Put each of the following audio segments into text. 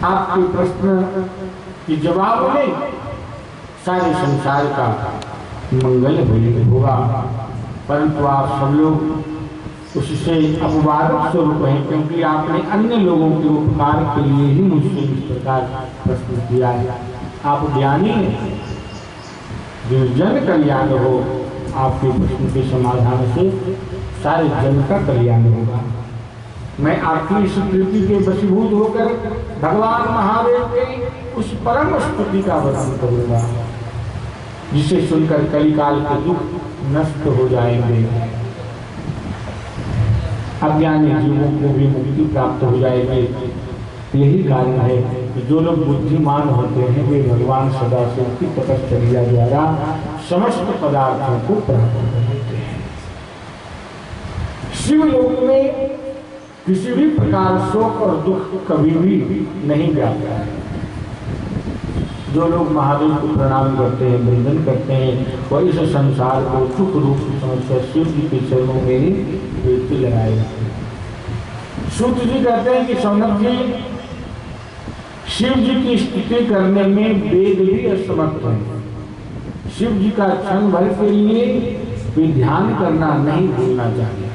आपके प्रश्न के जवाब में सारे संसार का मंगल होगा, परंतु आप सब लोग उससे अपवादक स्वरूप हैं, क्योंकि आपने अन्य लोगों के उपकार के लिए ही मुझसे इस प्रकार प्रश्न किया है। आप ज्ञानी हैं, जो जन कल्याण हो, आपके प्रश्न के समाधान से सारे जन का कल्याण होगा। मैं आपकी इस स्तुति के वशीभूत होकर भगवान महादेव के उस परम स्तुति का वर्णन करूंगा, जिसे सुनकर कलिकाल के दुख नष्ट हो जाएंगे, अज्ञानी जीवों को भी मुक्ति प्राप्त हो जाएगी। यही कारण है कि जो लोग बुद्धिमान होते हैं वे भगवान सदाशिव की तपश्चर्या द्वारा समस्त पदार्थों को प्राप्त करते हैं। शिवलोक में किसी भी प्रकार शोक और दुख कभी भी नहीं व्याप्त है। जो लोग महादेव को प्रणाम करते हैं, वंदन करते हैं, और इस संसार को सुख रूप समझकर शिव जी के चरणों में ही कीर्ति लगाए जाते हैं। सूत जी कहते हैं कि सौनक जी, शिव जी की स्तुति करने में वेद भी असमर्थ है। शिव जी का क्षण भर के लिए भी ध्यान करना नहीं भूलना चाहिए।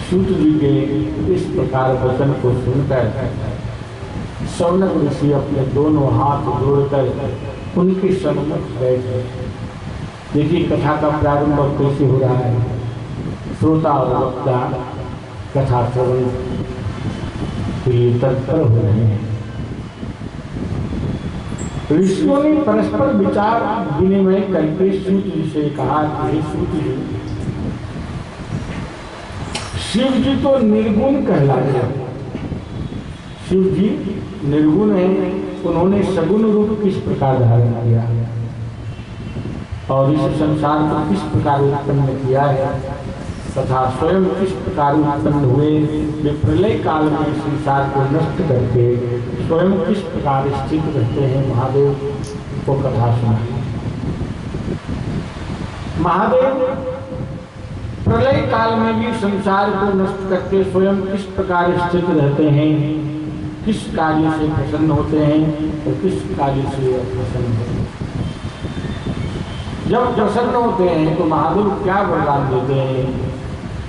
सूत जी के इस प्रकार वचन को सुनकर सौनक ऋषि अपने दोनों हाथ जोड़कर उनके सम्मुख बैठ गए। देखिए कथा का प्रारंभ और कैसे हो रहा है। श्रोता और वक्ता कथा श्रवण के लिए तत्पर हो रहे हैं। ऋषियों ने परस्पर विचार विनिमय करके सूत जी से कहा कि सूत जी, शिव जी तो निर्गुण कहलाते हैं। शिव जी निर्गुण है, उन्होंने सगुण रूप किस प्रकार धारण किया और इस संसार को किस प्रकार उत्पन्न किया है तथा स्वयं किस प्रकार उत्पन्न हुए, वे प्रलय काल में संसार को नष्ट करके स्वयं किस प्रकार स्थित रहते हैं। महादेव को कथा सुनाई। महादेव प्रलय काल में भी संसार को नष्ट करके स्वयं किस प्रकार स्थित रहते हैं, किस कार्य से प्रसन्न होते हैं और किस कार्य से अप्रसन्न होते हैं। जब प्रसन्न होते हैं तो महादेव क्या वरदान देते हैं।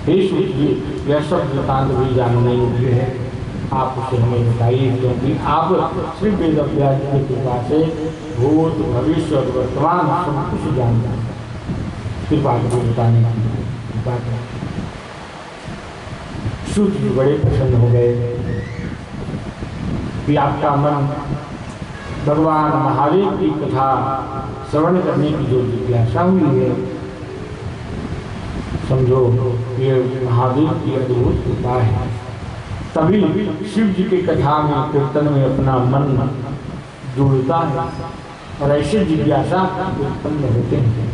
हे सूत जी, यह सब वृतांत भी जानने योग्य है, आप उसे हमें बताइए, क्योंकि आप श्री वेद व्यास की कृपा से भूत भविष्य और वर्तमान सब कुछ जानते हैं। कृपा को बताने की बात है। सूत जी बड़े प्रसन्न हो गए कि आपका मन भगवान महादेव की कथा श्रवण करने की जो जिज्ञासा हुई है, समझो ये महादेव की अद्भुत कृपा है। तभी शिव जी की कथा में कीर्तन में अपना मन जुड़ता है और ऐसे जिज्ञासा उत्पन्न होते हैं।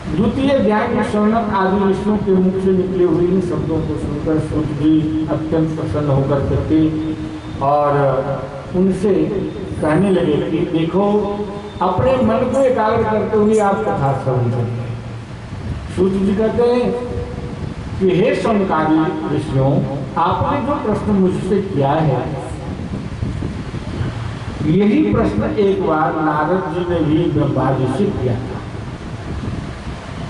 द्वितीय अध्याय में सौनक आदि ऋषियों के मुख से निकले हुए इन शब्दों को सुनकर सूत जी अत्यंत प्रसन्न होकर करते और उनसे कहने लगे कि देखो, अपने मन को एकाग्र करते हुए आप कथा श्रवण करते हैं। सूत जी कहते हैं कि हे सौनकादि ऋषियों, आपने जो प्रश्न मुझसे किया है, यही प्रश्न एक बार नारद जी ने भी ब्रह्मा जी से किया था।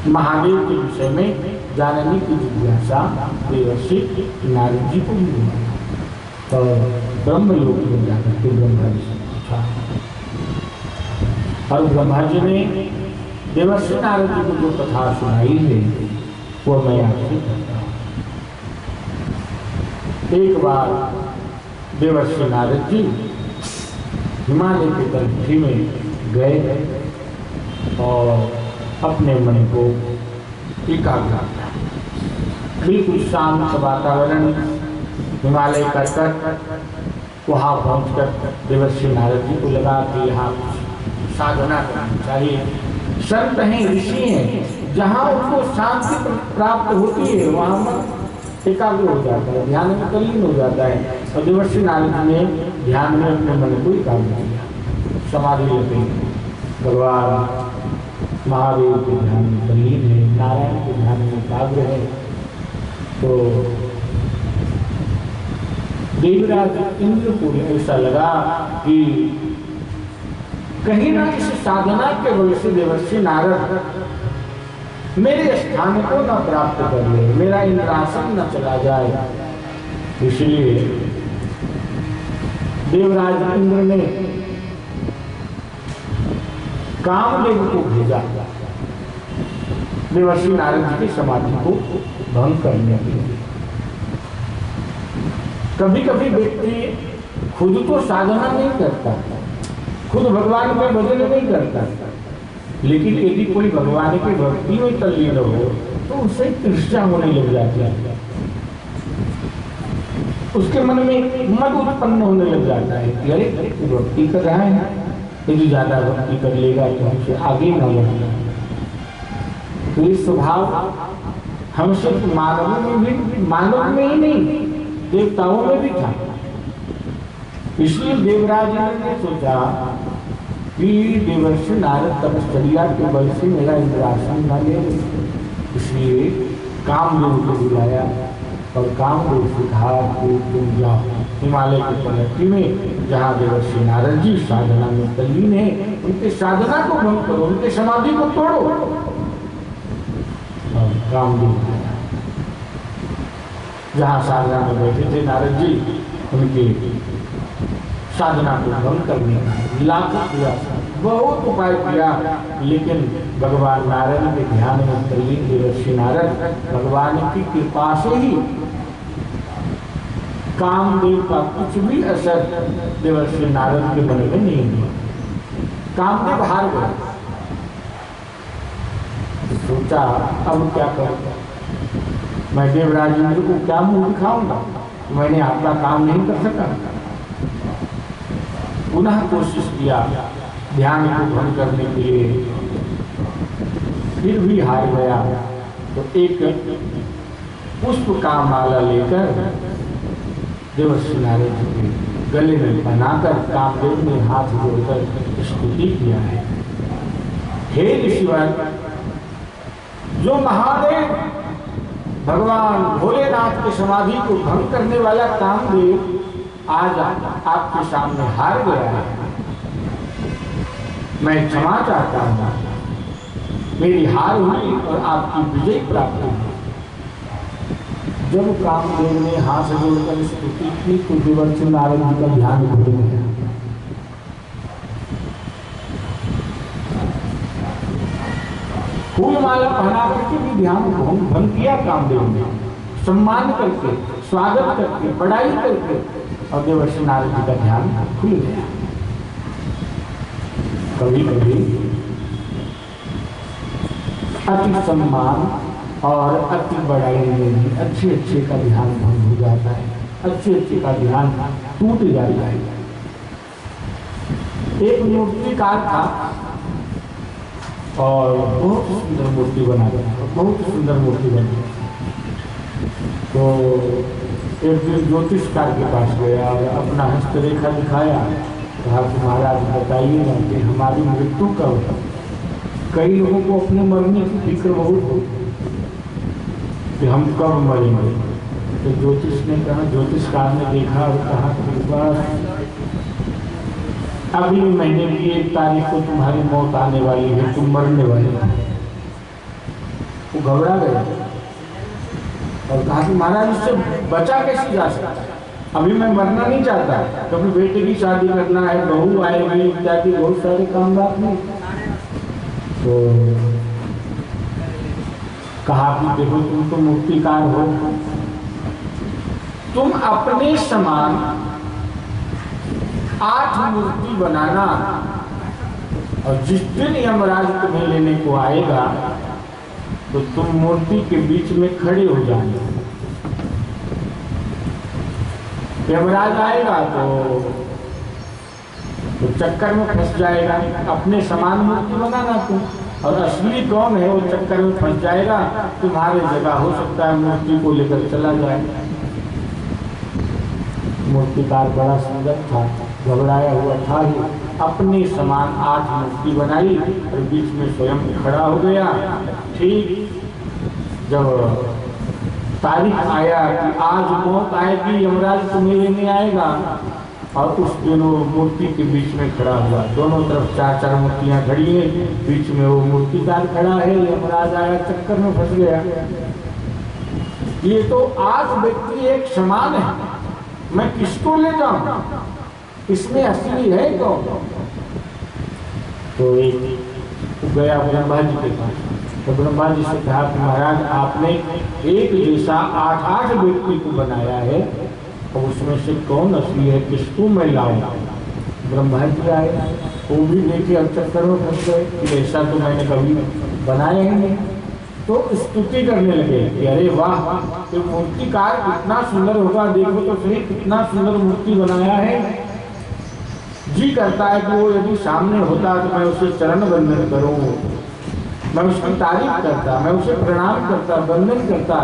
महादेव के विषय में जानने की जिज्ञासा देवर्षि नारद जी को भी हुआ था और ब्रह्मलोक में जाकर के ब्रह्मा जी से पूछा और ब्रह्मा जी ने देवर्षि नारद जी को जो कथा सुनाई है वो मैं आपसे कहता हूँ। एक बार देवर्षि नारद जी हिमालय के तलहटी में गए और अपने मन को एकाग्र किया। बिल्कुल शांत वातावरण हिमालय का तट। वहाँ पहुँचकर देवर्षि नारद जी को लगा कि यहाँ साधना करनी चाहिए। संत हैं, ऋषि हैं, जहाँ उनको शांति प्राप्त होती है वहाँ मन एकाग्र हो जाता है, ध्यान में तल्लीन हो जाता है। और देवर्षि नारद जी ने ध्यान में अपने मन को एकाग्र किया, समाधि लेते हैं। भगवान महादेव के ध्यान में तल्लीन है, नारायण के ध्यान में एकाग्र है। तो देवराज इंद्र को ऐसा लगा कि कहीं ना किसी साधना के बल से देवर्षि नारद मेरे स्थान को न प्राप्त कर ले, मेरा इंद्रासन न चला जाए। इसलिए देवराज इंद्र ने कामदेव को भेजा देवर्षि नारद जी की समाधि को भंग करने के लिए। कभी कभी व्यक्ति खुद तो साधना नहीं करता, खुद भगवान का भजन नहीं करता, लेकिन यदि कोई भगवान की भक्ति में तल्लीन हो तो उससे तृष्णा होने लग जाती है, उसके मन में मद उत्पन्न होने लग जाता है कि अरे भक्ति कर रहा है, यदि ज्यादा भक्ति कर लेगा तो हमसे आगे न बढ़ेगा। तो ये स्वभाव हम सिर्फ मानव में ही नहीं देवताओं में भी था। इसलिए देवराज ने सोचा कि देवर्षि नारद तपश्चर्या के बल से मेरा इंद्रासन न ले, इसलिए कामदेव को बुलाया और कामदेव से कहा कि तुम जाओ हिमालय की पलटी में जहाँ देवर्षि नारद जी साधना में तल्लीन है, उनके साधना को भंग करो, उनके समाधि को तोड़ो। कामदेव जहाँ साधना में बैठे थे नारद जी, उनके साधना को भंग करने का लाखों प्रयास, बहुत उपाय किया, लेकिन भगवान नारायण के ध्यान में तल्लीन देवर्षि नारद भगवान की कृपा से ही कामदेव का कुछ भी असर देवर्षि नारद के मन में नहीं हुआ। कामदेव हार गए। सोचा अब क्या करूं, मैं देवराज इंद्र को क्या मुंह दिखाऊंगा, मैंने आपका काम नहीं कर सका। पुनः कोशिश किया ध्यान को भंग करने के लिए, फिर भी हार गया। तो एक पुष्प का माला लेकर देवर्षि नारद जी के गले में बनाकर कामदेव ने हाथ जोड़कर स्तुति किया है। हे ऋषिवर, जो महादेव भगवान भोलेनाथ की समाधि को भंग करने वाला कामदेव आज आपके सामने हार गया है, मैं क्षमा चाहता हूँ, मेरी हार हुई और आपकी विजय प्राप्त हुई। जब कामदेव ने हाथ जोड़कर स्तुति की तो देवर्षि नारद जी का ध्यान भूल गया। फूल माला पहना करके भी ध्यान भंग किया कामदेव ने, सम्मान करके, स्वागत करके, बड़ाई करके, और देवर्षि नारद जी का ध्यान खुल गया। कभी कभी अति सम्मान और अति बड़ाई में भी अच्छे का ध्यान भंग हो जाता है, अच्छे का ध्यान टूट जाता है। एक मूर्तिकार था और बहुत सुंदर मूर्ति बनाता था, बहुत सुंदर मूर्ति बनी। तो एक दिन ज्योतिषकार के पास गया और अपना हस्तरेखा दिखाया, कहा कि महाराज बताइए ना कि हमारी मृत्यु कब है। कई लोगों को अपने मरने की फिक्र बहुत होती कि हम कब मरेंगे। तो ज्योतिषकार ने देखा और कहा कि बस अगले महीने की 1 तारीख को तुम्हारी मौत आने वाली है, तुम मरने वाले हो। वो घबरा गया और कहा कि महाराज इससे बचा कैसे जा सकता है, अभी मैं मरना नहीं चाहता, कभी बेटे की शादी करना है, बहू आएगी इत्यादि बहुत सारे काम बात नहीं। तो कहा कि देखो तुम तो मूर्तिकार हो, तुम अपने समान 8 मूर्ति बनाना और जिस दिन यमराज तुम्हें लेने को आएगा तो तुम मूर्ति के बीच में खड़े हो जाना। यमराज आएगा तो चक्कर में फंस जाएगा, अपने समान मूर्ति बनाना तुम, और असली कौन है वो चक्कर में फंस जाएगा, तुम्हारे जगह हो सकता है मूर्ति को लेकर चला जाए। मूर्तिकार बड़ा सुंदर था, घबराया हुआ था ही, अपने समान 8 मूर्ति बनाई और बीच में स्वयं खड़ा हो गया। ठीक जब तारीख आया कि आज मौत आएगी, यमराज तुम्हें लेने आएगा। और उस दिन वो मूर्ति के बीच में खड़ा हुआ, दोनों तरफ चार चार मूर्तियां खड़ी हैं, बीच में वो मूर्तिकार खड़ा है। यमराज आया, चक्कर में फंस गया। ये तो आज व्यक्ति एक समान है, मैं किसको ले जाऊं, इसमें असली है कौन? तो एक गया ब्रह्मा जी के पास, तो ब्रह्मा जी से कहा कि महाराज आपने एक जैसा 8 व्यक्ति को बनाया है, और उसमें से कौन असली है, किसको मैं लाऊं? ब्रह्मा जी आए, वो भी देखे, अब चक्कर में फंस गए कि ऐसा तो मैंने कभी बनाया ही नहीं। तो स्तुति करने लगे कि अरे वाह, तो मूर्तिकार कितना सुंदर होगा, देखो तो सही कितना सुंदर मूर्ति बनाया है। जी करता है कि वो यदि सामने होता तो मैं उसे चरण वंदन करूं, मैं उसकी तारीफ करता, मैं उसे प्रणाम करता, वंदन करता।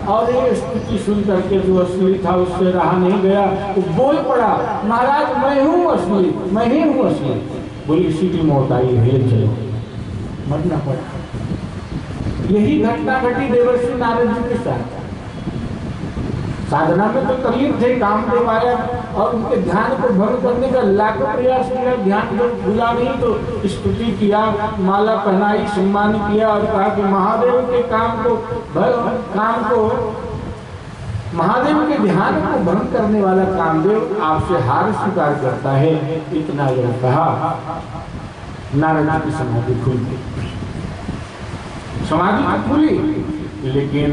और ये स्तुति सुन करके जो असली था उससे रहा नहीं गया, वो बोल पड़ा, महाराज मैं हूँ असली, मैं ही हूँ असली। बोली इसी की मौत आई है, चलो मरना पड़ा। यही घटना घटी देवर्षि नारद जी के साथ। साधना में तो तकलीफ थे, कामदेव आया और उनके ध्यान को भंग करने का लाखों प्रयास किया, ध्यान को भूला नहीं, तो स्तुति किया, माला पहनाई, सम्मान किया और कहा कि महादेव के काम को महादेव के ध्यान को भंग करने वाला कामदेव आपसे हार स्वीकार करता है। इतना यह कहा, नारद की समाधि खुल गई। समाधि तो खुली, लेकिन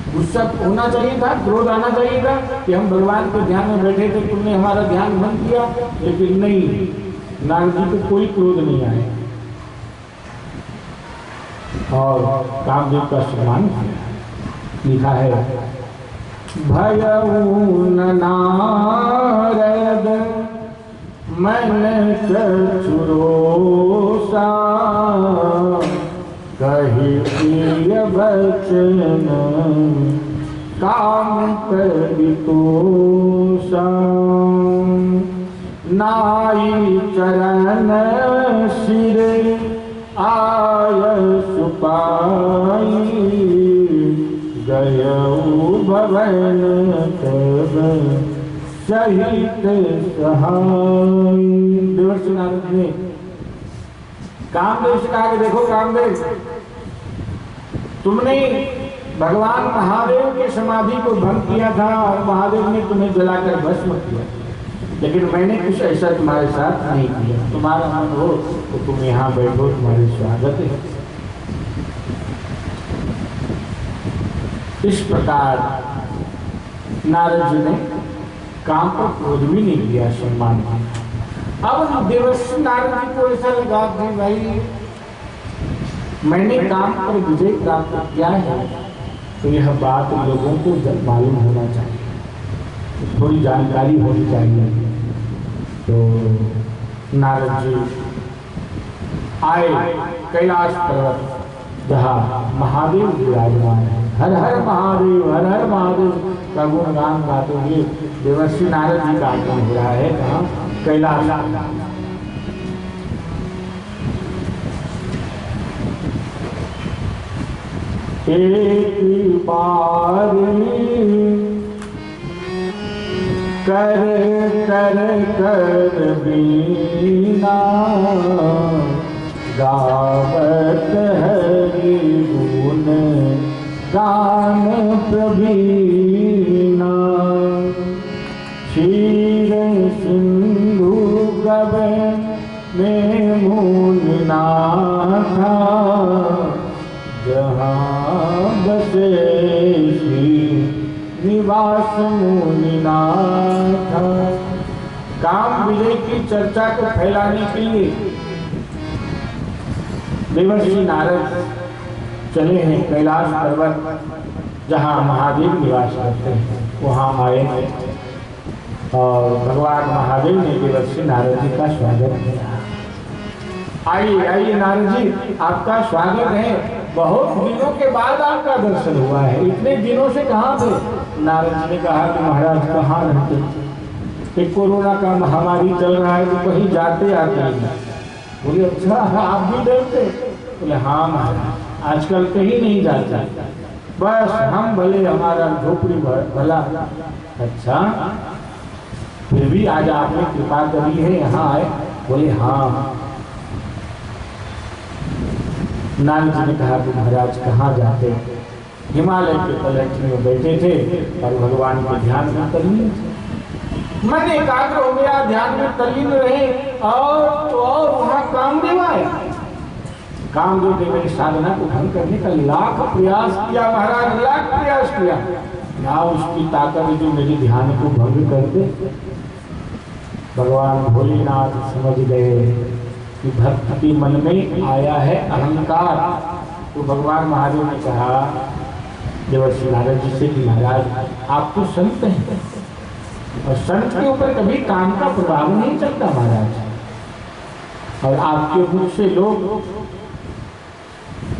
गुस्सा होना चाहिए था, क्रोध आना चाहिए था कि हम भगवान के ध्यान में बैठे थे, तुमने हमारा ध्यान भंग किया। लेकिन नहीं, नारद जी को कोई क्रोध नहीं आया और कामदेव का सम्मान किया। लिखा है, भयउ न नारद मन कछु रोषा, कहि प्रिय वचन काम परितोषा। नाई चरण सिर आयसु पाई, गयउ भवन तब सहित सहाय। देवर्षि नारद ने कामदेव से कहा कि देखो कामदेव, तुमने भगवान महादेव के समाधि को भंग किया था और महादेव ने तुम्हें जलाकर भस्म किया, लेकिन मैंने कुछ ऐसा तुम्हारे साथ नहीं किया। तुम्हारा मन हो तो तुम यहाँ बैठो, तुम्हारे स्वागत है। इस प्रकार नारद जी ने काम पर क्रोध भी नहीं किया, सम्मान किया। अब देवर्षि नारद जी को ऐसा लगा कि भाई मैंने काम पर विजय प्राप्त किया है, तो यह बात लोगों को मालूम होना चाहिए, थोड़ी जानकारी होनी चाहिए। तो नारद जी आए कैलाश पर्वत, जहाँ महादेव विराजमान है। हर हर महादेव, हर हर महादेव का गुणगान गाते हुए देवर्षि नारद जी का आगमन हो रहा है। कहाँ? कैलाश। एक बार कर कर कर बीना, गावत हरि गुण गान प्रवीणा। क्षीर सिंधु गवे में मुनिनाथा, जहाँ बसे श्री निवास मुनिनाथा। काम विजय की चर्चा को फैलाने के लिए देवर्षि नारद चले हैं कैलाश पर्वत, जहाँ महादेव निवास करते हैं, वहाँ आए हैं। और भगवान महादेव ने देवर्षि नारद जी का स्वागत किया। आइए आइए नारद जी, आपका स्वागत है। बहुत दिनों के बाद आपका दर्शन हुआ है, इतने दिनों से कहाँ थे? नारद जी ने कहा कि महाराज कहाँ रहते, कि कोरोना का महामारी चल रहा है तो कहीं जाते आते हैं। बोले अच्छा आप भी डरते? बोले हाँ महाराज, आजकल कहीं नहीं जाता। बस हम भले, हमारा झोपड़ी भला। अच्छा, फिर भी आज आपने कृपा करी है, यहाँ आए? बोले हाँ। नारद जी ने कहा कि महाराज कहाँ जाते? हिमालय के तलहटी में बैठे थे और भगवान के ध्यान में तल्लीन थे। मन एकाग्र हो गया, ध्यान में तल्लीन रहे और तो और वहां कामदेव आया। कामदेव ने मेरी साधना को भंग करने का लाख प्रयास किया महाराज, लाख प्रयास किया, ना उसकी ताकत जो मेरे ध्यान को भंग कर दे। भगवान भोलेनाथ समझ गए कि भक्त के मन में आया है अहंकार। तो भगवान महादेव ने कहा देवर्षि नारद जी से कि महाराज आप तो संत हैं और संत के ऊपर कभी काम का प्रभाव नहीं चलता महाराज, और आपके मुख से लोग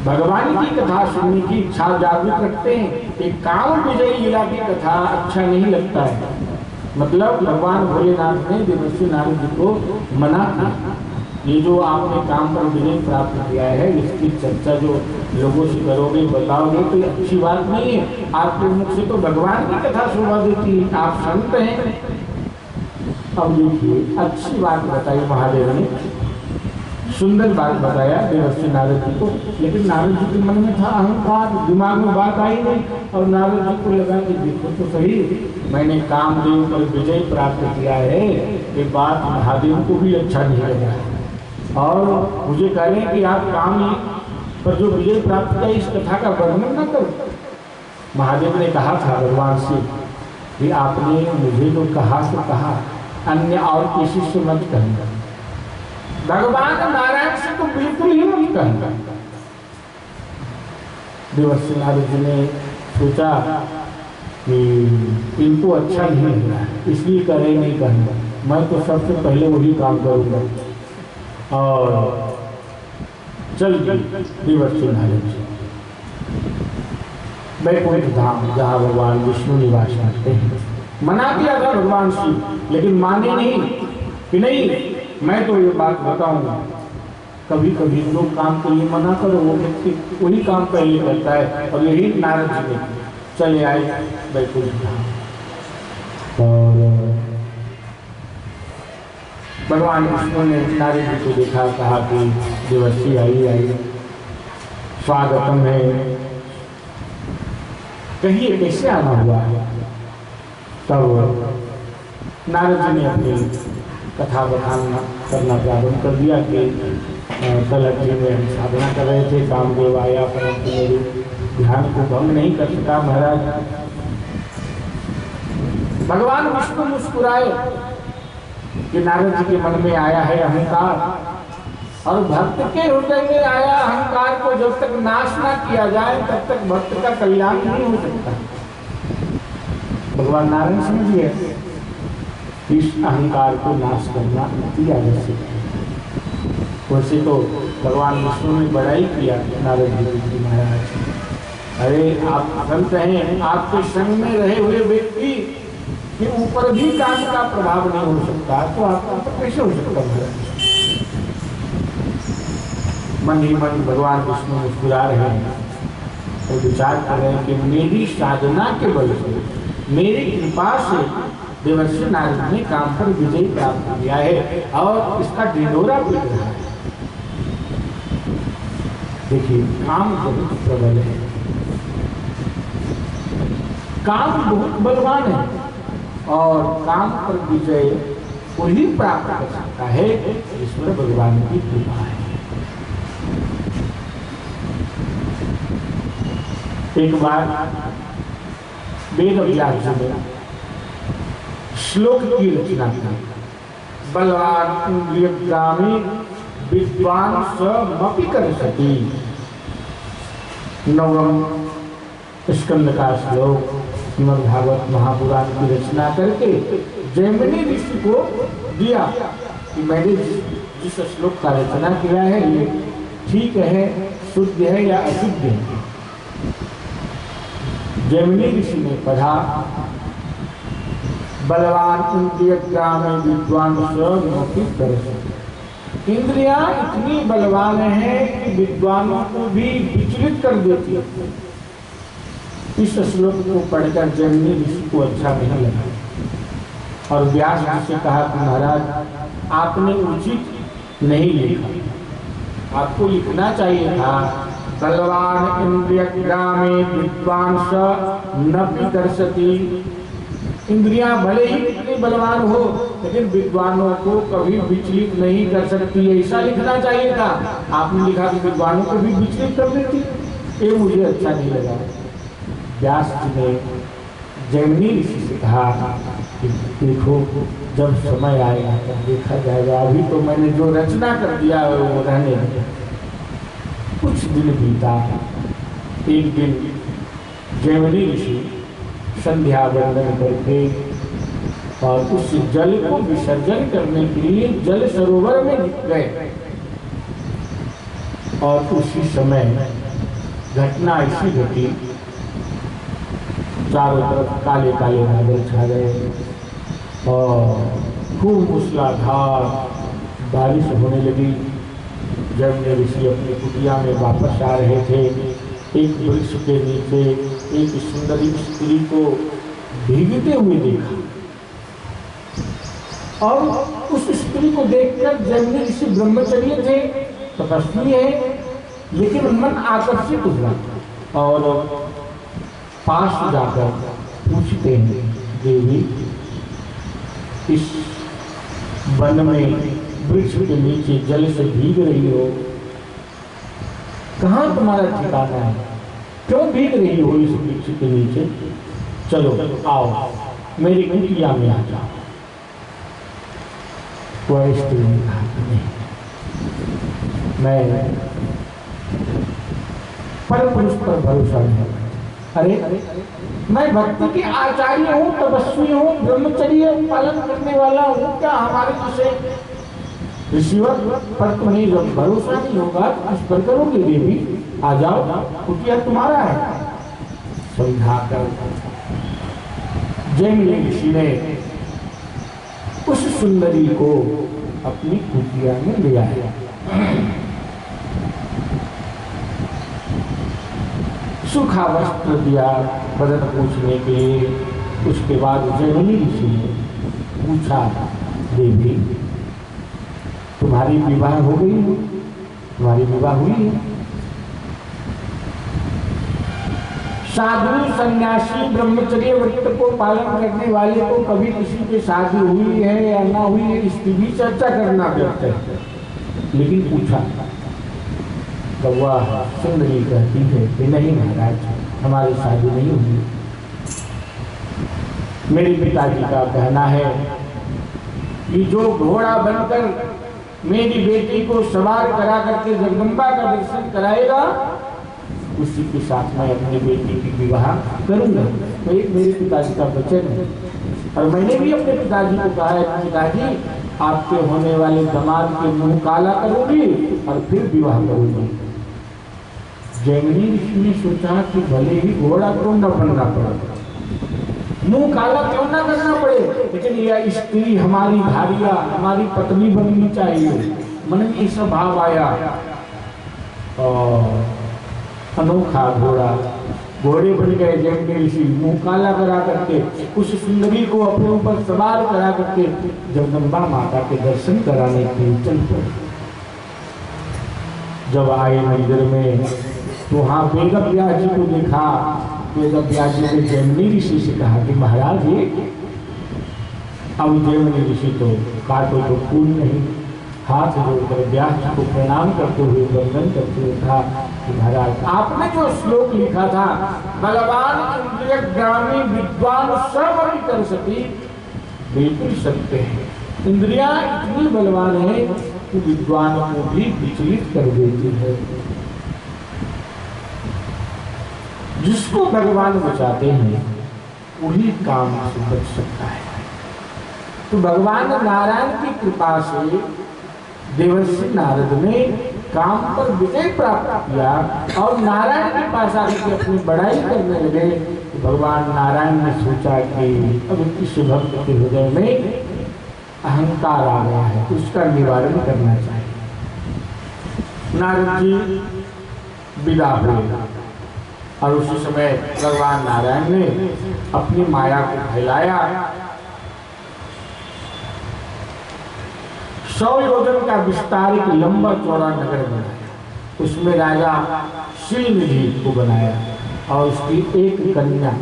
भगवान की कथा सुनने की इच्छा जागृत रखते हैं। एक काम विजयी लीला की कथा अच्छा नहीं लगता है। मतलब भगवान भोलेनाथ ने देवर्षि नारद जी को मना किया, ये जो आपने काम पर विजय प्राप्त किया है इसकी चर्चा जो लोगों से करोगे, बताओगे तो ये अच्छी बात नहीं है। आपके मुख से तो भगवान की कथा सुना देती है, आप संत हैं। अब देखिए अच्छी बात बताई महादेव ने, सुंदर बात बताया देवर्षि नारद जी को, लेकिन नारद जी के मन में था अहंकार, दिमाग में बात आई नहीं। और नारद जी को लगा कि देखो तो सही, मैंने कामदेव पर विजय प्राप्त किया है, ये बात महादेव को भी अच्छा नहीं लगा और मुझे कह रहे हैं कि आप काम पर जो विजय प्राप्त किया इस कथा का वर्णन न करो। महादेव ने कहा था भगवान से कि आपने मुझे जो कहा तो कहा, अन्य और किसी से मत कहना। भगवान नारायण से तो बिल्कुल ही मत कहना। देवर्षि नारद जी ने सोचा कि इनको अच्छा नहीं लग रहा है, इसलिए कह रहे नहीं कहना, मैं तो सबसे पहले वही काम करूंगा। और चल गए देवर्षि नारद जी वैकुंठ धाम, जहाँ भगवान विष्णु निवास करते हैं। मना किया था भगवान शिव, लेकिन माने नहीं कि नहीं मैं तो ये बात बताऊंगा। कभी कभी जो काम के लिए मना करो वो व्यक्ति वही काम पहले करता है, और यही नारद जी ने चले आए वैकुंठ धाम। और भगवान विष्णु ने नारद जी को देखा, कहा कि देवर्षि आई स्वागतम है, कहिए कैसे आना हुआ है। तब नारद जी ने अपनी कथा बखाना करना प्रारंभ कर दिया कि तलहटी में हम साधना कर रहे थे, कामदेव आया परंतु मेरे ध्यान को भंग नहीं कर सका महाराज। भगवान विष्णु मुस्कुराए कि नारद जी के मन में आया है अहंकार, और भक्त के हृदय में आया अहंकार को जब तक नाश ना किया जाए तब तक भक्त का कल्याण नहीं हो सकता। भगवान नारायण समझिए इस अहंकार को नाश करना अति आवश्यक है। वैसे तो भगवान विष्णु ने बड़ाई किया नारद जी की, महाराज अरे आप संत हैं, आपके संग में रहे हुए व्यक्ति के ऊपर भी काम का प्रभाव नहीं हो सकता, तो आपका ऊपर कैसे हो सकता है। मन ही मन भगवान विष्णु मुस्कुरा रहे हैं और विचार कर रहे हैं कि मेरी साधना के बल से, मेरी कृपा से देवर्षि नारद ने काम पर विजय प्राप्त किया है और इसका ढिंढोरा पीट रहा है। देखिए काम बहुत प्रबल है, काम बहुत बलवान है और काम पर विजय वही प्राप्त कर सकता है जिसमें भगवान की कृपा है। एक बार वेद व्यास जी ने श्लोक की रचना की, बलवान इंद्रियग्रामी विद्वान समपि कर सकी। नवम स्कंद का श्लोक श्रीमद् भागवत महापुराण की रचना करके जैमिनी ऋषि को दिया कि मैंने जिस श्लोक का रचना किया है ये ठीक है, शुद्ध है या अशुद्ध है। जैमिनी ऋषि ने पढ़ा, बलवान इंद्रियग्रामी विद्वान समपि कर सकी। इंद्रियां इतनी बलवान हैं कि विद्वानों को भी विचलित कर देती है। इस श्लोक को पढ़कर जैमिनी ऋषि को अच्छा नहीं लगा और व्यास जी से कहा कि महाराज आपने उचित नहीं लिखा, आपको लिखना चाहिए था बलवान इंद्रियग्रामे विद्वान स न विकर्षति। इंद्रियां भले ही कितनी बलवान हो लेकिन विद्वानों को कभी विचलित नहीं कर सकती, ऐसा लिखना चाहिए था। आपने लिखा कि विद्वानों को भी विचलित कर देती, ये मुझे अच्छा नहीं लगा। व्यास जी ने जैमिनी ऋषि से कहा कि देखो जब समय आएगा तब देखा जाएगा, अभी तो मैंने जो रचना कर दिया है वो रहने दो। कुछ दिन बीता, एक दिन जैमिनी ऋषि संध्या वंदन करके और उस जल को विसर्जन करने के लिए जल सरोवर में गए और उसी समय घटना ऐसी घटी, चारों तरफ काले काले बादल छा गए और खूब मूसलाधार बारिश होने लगी। जब ऋषि अपनी कुटिया में वापस आ रहे थे, एक वृक्ष के नीचे एक सुंदरी स्त्री को भीगते हुए देखा और उस स्त्री को देखकर जैमिनी ऋषि ब्रह्मचर्य थे, तपस्वी है, लेकिन मन आकर्षित हुआ और पास जाकर पूछते हैं, देवी इस वन में वृक्ष के नीचे जल से भीग रही हो, कहाँ तुम्हारा ठिकाना है, क्यों भीग रही हो इस वृक्ष के नीचे? चलो आओ मेरी कुटिया में आ जाओ। वह स्त्री ने कहा नहीं, मैं परम पुरुष पर भरोसा नहीं। अरे मैं भक्ति के आचार्य हूँ, तपस्वी हूँ, ब्रह्मचर्य पालन करने वाला हूँ, क्या हमारे जैसे ऋषिवर पर तुम्हें जब भरोसा नहीं होगा इस पर करोगे? देवी आ जाओ, कुटिया तुम्हारा है। समझाकर जैमिनी ऋषि ने उस सुंदरी को अपनी कुटिया में ले आया। सूखा वस्त्र दिया बदन पूछने के लिए। उसके बाद जैमिनी ऋषि ने पूछा, देवी तुम्हारी विवाह हो गई है? तुम्हारी विवाह हुई है? साधु सन्यासी ब्रह्मचर्य व्रत को पालन करने वाले को कभी किसी के शादी हुई है या ना हुई है इसकी भी चर्चा करना पड़ता है, लेकिन पूछा तो वह सुंदरी कहती है कि नहीं महाराज, हमारी शादी नहीं हुई। मेरे पिताजी का कहना है कि जो घोड़ा बनकर मेरी बेटी को सवार करा करके जगदम्बा का दर्शन कराएगा उसी के साथ मैं अपनी बेटी की विवाह करूंगा। तो एक मेरे पिताजी का वचन है और मैंने भी अपने पिताजी को कहा है कि पिताजी आपके होने वाले दामाद के मुंह काला करूंगी और फिर विवाह करूंगी। जैमिनी ऋषि ने सोचा कि भले ही घोड़ा क्यों न बनना पड़े, मुंह काला क्यों ना करना पड़े, लेकिन यह स्त्री हमारी भारिया, हमारी पत्नी बननी चाहिए। मन में ऐसा भाव आया और अनोखा घोड़े बन गए। जैमिनी ऋषि मुंह काला करा करके उस सुंदरी को अपने ऊपर सवार करा करके जगदम्बा माता के दर्शन कराने के लिए चल पड़े। जब आए मंदिर में तो वहाँ वेद व्यास जी को देखा। वेद व्यास जी ने जैमिनी ऋषि से कहा कि महाराज ये अब जैमिनी ऋषि तो काटो तो फूल नहीं, हाथ जोड़कर व्यास जी को प्रणाम करते हुए वंदन करते हुए कहा कि महाराज आपने जो श्लोक लिखा था बलवान इंद्रियग्रामी विद्वान सर्व कर सकी, बिल्कुल सत्य है। इंद्रियां इतनी बलवान है कि विद्वान को भी विचलित कर देती है। जिसको भगवान बचाते हैं वही काम से बच सकता है। तो भगवान नारायण की कृपा से देवर्षि नारद ने काम पर विजय प्राप्त किया और नारायण के पास आकर अपनी बड़ाई करने लगे। तो भगवान नारायण ने सोचा कि अब इस भक्त के हृदय में अहंकार आ गया है, उसका निवारण करना चाहिए। नारद जी विदा हुए और उसी समय भगवान नारायण ने अपनी माया को फैलाया। 100 योजन का विस्तार एक लंबा चौड़ा नगर बनाया। उसमें राजा शिलनिधि को बनाया और उसकी एक कन्या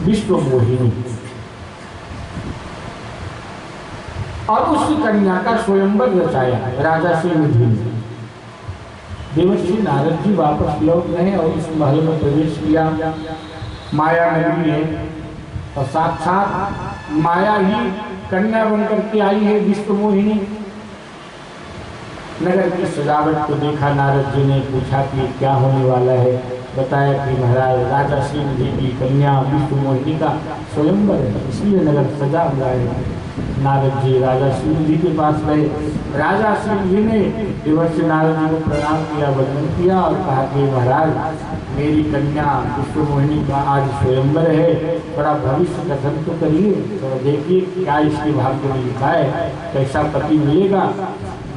विश्व मोहिनी, और उस कन्या का स्वयंवर रचाया राजा शिलनिधि ने। देवर्षि नारद जी वापस लौट गए और इस महल में प्रवेश किया। माया नगरी है और साक्षात माया ही कन्या बनकर के आई है विश्व मोहिनी। नगर की सजावट को देखा नारद जी ने, पूछा कि क्या होने वाला है। बताया कि महाराज राजा शिलनिधि की कन्या विश्व मोहिनी का स्वयंवर है, इसलिए नगर सजा हुआ है। नारद जी राजा शिलनिधि के पास गए। राजा शिलनिधि ने देवर्षि नारद जी को प्रणाम किया, वंदन किया और कहा कि महाराज मेरी कन्या विश्व मोहिनी का आज स्वयंवर है, थोड़ा भविष्य कथन तो करिए, थोड़ा देखिए क्या इसके भाग्य में लिखा है, कैसा पति मिलेगा।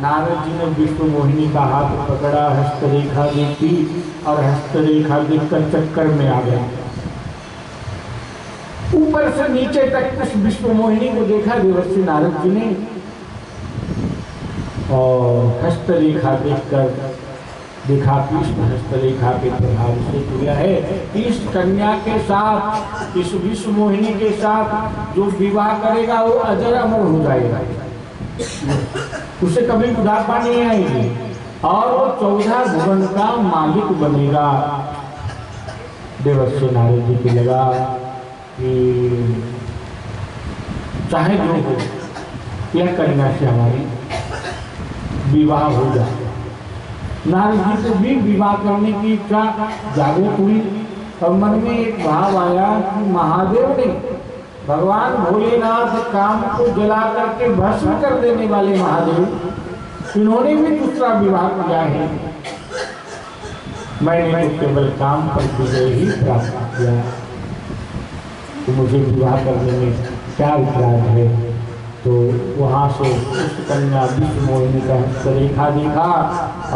नारद जी ने विश्व मोहिनी का हाथ पकड़ा, हस्तरेखा देखी और हस्तरेखा देखकर चक्कर में आ गया। ऊपर से नीचे तक उस विश्व मोहिनी को देखा देवर्षि नारद जी ने और हस्तरेखा देखकर देखा कि इस हस्तरेखा के प्रभाव से किया है, इस कन्या के साथ, इस विश्व मोहिनी के साथ जो विवाह करेगा वो अजर अमर हो जाएगा, उसे कभी बुढ़ापा नहीं आएगी और वो 14 भुवन का मालिक बनेगा। देवर्षि नारद जी को लगा कि चाहे जो हो यह कन्या से हमारी विवाह हो जाए। नारद जी को भी विवाह करने की इच्छा जागृत हुई और मन में एक भाव आया कि महादेव ने, भगवान भोलेनाथ काम को जला करके भस्म कर देने वाले महादेव, इन्होंने भी दूसरा विवाह किया है, मैंने तो केवल काम पर विजय ही प्राप्त किया, तो मुझे विवाह करने में क्या विचार है। तो वहाँ से उस कन्या विश्व मोहिनी का हस्तरेखा देखा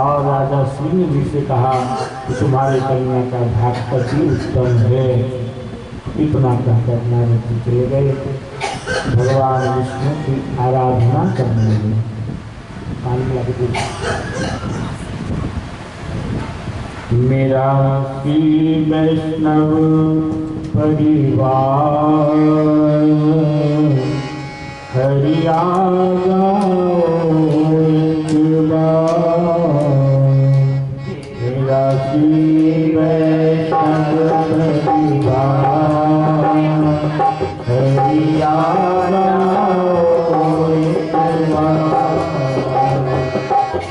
और राजा शिलनिधि से कहा कि तुम्हारे कन्या का भाग अति उत्तम है। इतना कहकर नारद जी चले गए, भगवान विष्णु की आराधना करने लगे। मेरा श्री वैष्णव परिवार हरिया मेरा श्री वैष्णव परिवार हरिया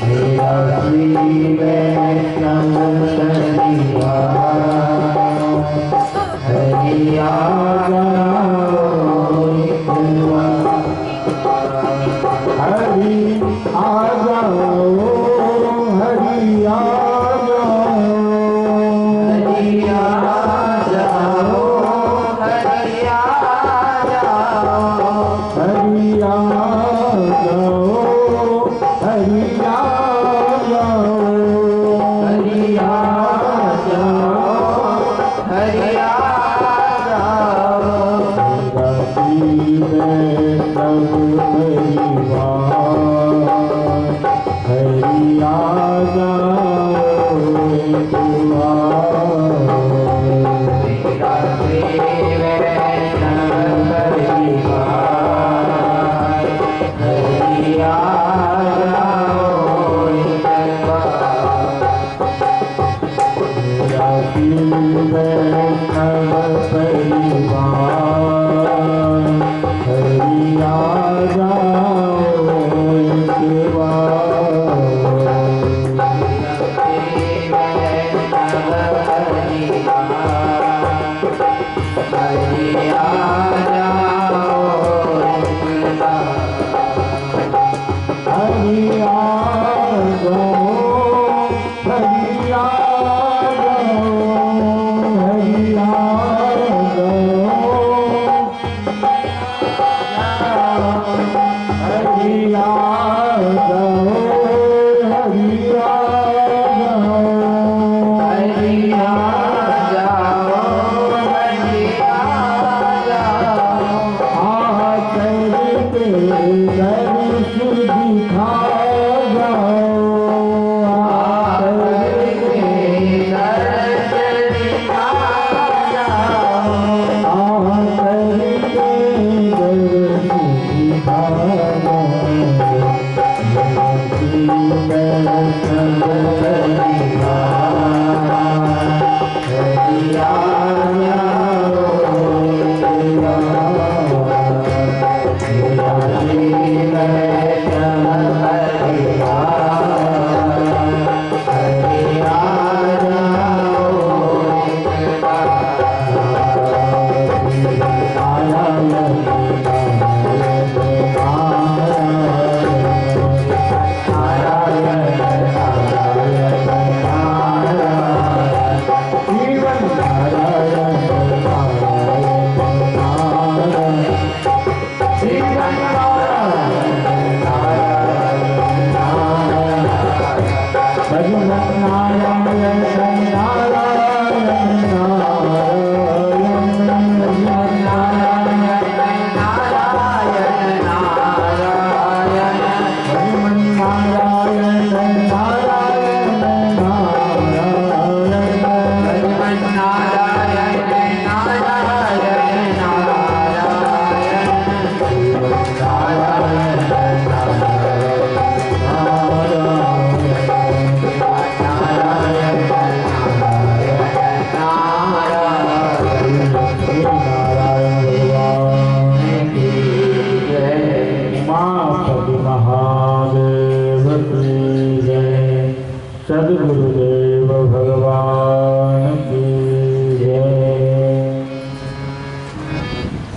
मेरा श्री वैष्णव परिवार हरिया हरिया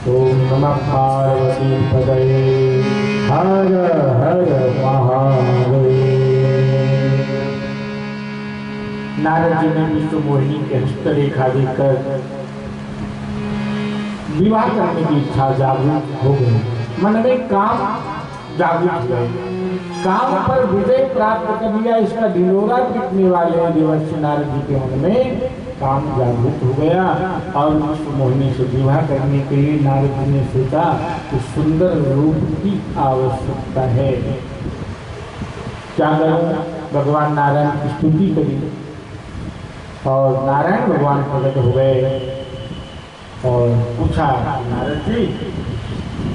ओम नमः पार्वती पतये हर हर महादेव। नारद जी ने विष्णु मोहिनी के हस्तरेखा देखकर विवाह करने की इच्छा जागृत हो गई। मन में काम जागृत हुए, काम पर विजय प्राप्त कर लिया, इसका ढिंढोरा पीटने वाले देवर्षि नारद जी के मन में काम जागृत हो गया और विष्णु मोहिनी से विवाह करने के लिए नारद जी ने सोचा कि सुंदर रूप की आवश्यकता है। क्या करूं? भगवान नारायण की स्तुति करी और नारायण भगवान प्रकट हो गए और पूछा, नारद जी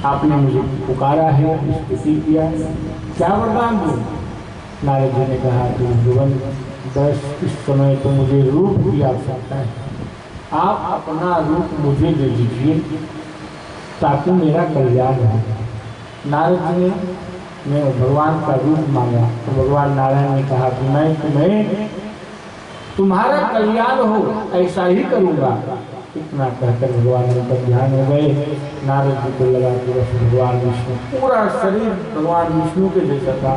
आपने मुझे पुकारा है, स्तुति किया, क्या वरदान दूं? नारद जी ने कहा कि भगवान बस इस समय तो मुझे रूप की आवश्यकता है, आप अपना रूप मुझे दे दीजिए ताकि मेरा कल्याण हो। नारद जी ने भगवान का रूप मांगा तो भगवान नारायण ने कहा कि मैं तुम्हें तुम्हारा कल्याण हो ऐसा ही करूँगा। इतना कहकर भगवान पर ध्यान हो गए। नारद जी को लगा कि बस भगवान विष्णु, पूरा शरीर भगवान विष्णु के जैसा था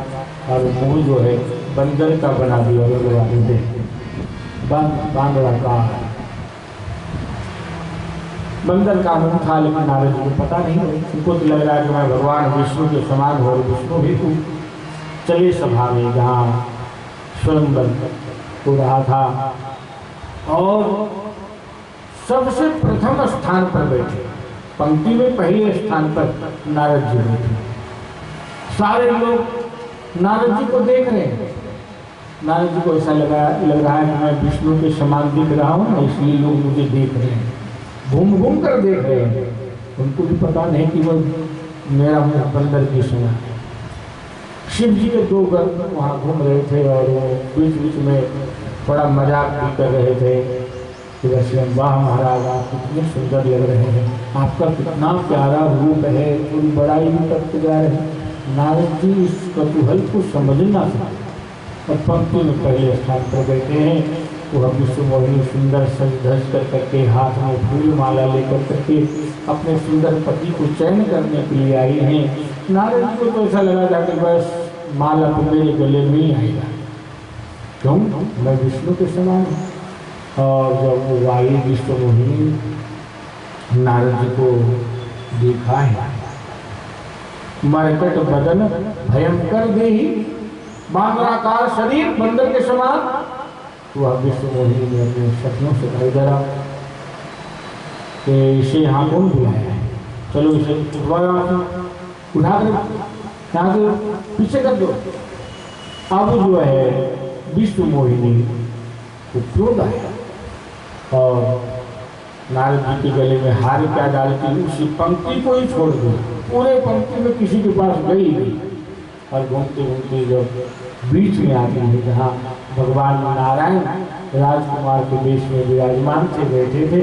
और मुंह जो है बंदर का बना दिया भगवान ने, बांदरा का बंदर का मुंह था। लेकिन नारद जी को पता नहीं, उनको तो लग रहा कि मैं भगवान विष्णु के समान हो, विष्णु भी हूँ। चले सभा में जहाँ स्वयंवर हो रहा था और सबसे प्रथम स्थान पर बैठे, पंक्ति में पहले स्थान पर नारद जी बैठे। सारे लोग नारद जी को देख रहे हैं। नारद जी को ऐसा लग रहा है कि मैं विष्णु के समान दिख रहा हूँ, इसलिए लोग मुझे देख रहे हैं, घूम घूम कर देख रहे हैं। उनको भी पता नहीं कि वो मेरा मुंह बंदर की सुना। शिव जी के दो गण वहाँ घूम रहे थे और बीच बीच में बड़ा मजाक भी कर रहे थे कि वैसे वाह महाराज आप कितने सुंदर लग रहे हैं, आपका कितना प्यारा रूप है, पूरी बड़ाई भी करते जा रहे हैं। नारद जी इस कौतूहल को समझना था और पंक्ति में पहले स्थान पर बैठे हैं। वह विष्णु मोहिनी सुंदर सज धज कर करके हाथ में फूल माला लेकर करके अपने सुंदर पति को चयन करने के लिए आई हैं। नारद जी को तो ऐसा लगा था कि बस माला तो मेरे गले में ही आएगा, क्यों मैं विष्णु के समान हूँ। और जब वो आई विष्णु मोहिनी नारद जी को देखा है, मरकट बदन भयंकर देही, बांदराकार शरीर बंदर के समान। वह विष्णु मोहिनी ने अपने सपनों से कह डरा कि इसे यहाँ कौन बुलाया है, चलो इसे उठा कर पीछे कर दो। अब जो है विष्णु मोहिनी को क्रोध आया और नारद जी के गले में हार क्या डालती उसी पंक्ति को ही छोड़ दी। पूरे पंक्ति में किसी के पास गई नहीं और घूमते घूमते जब बीच में आती है जहाँ भगवान नारायण राजकुमार के वेश में विराजमान थे, बैठे थे,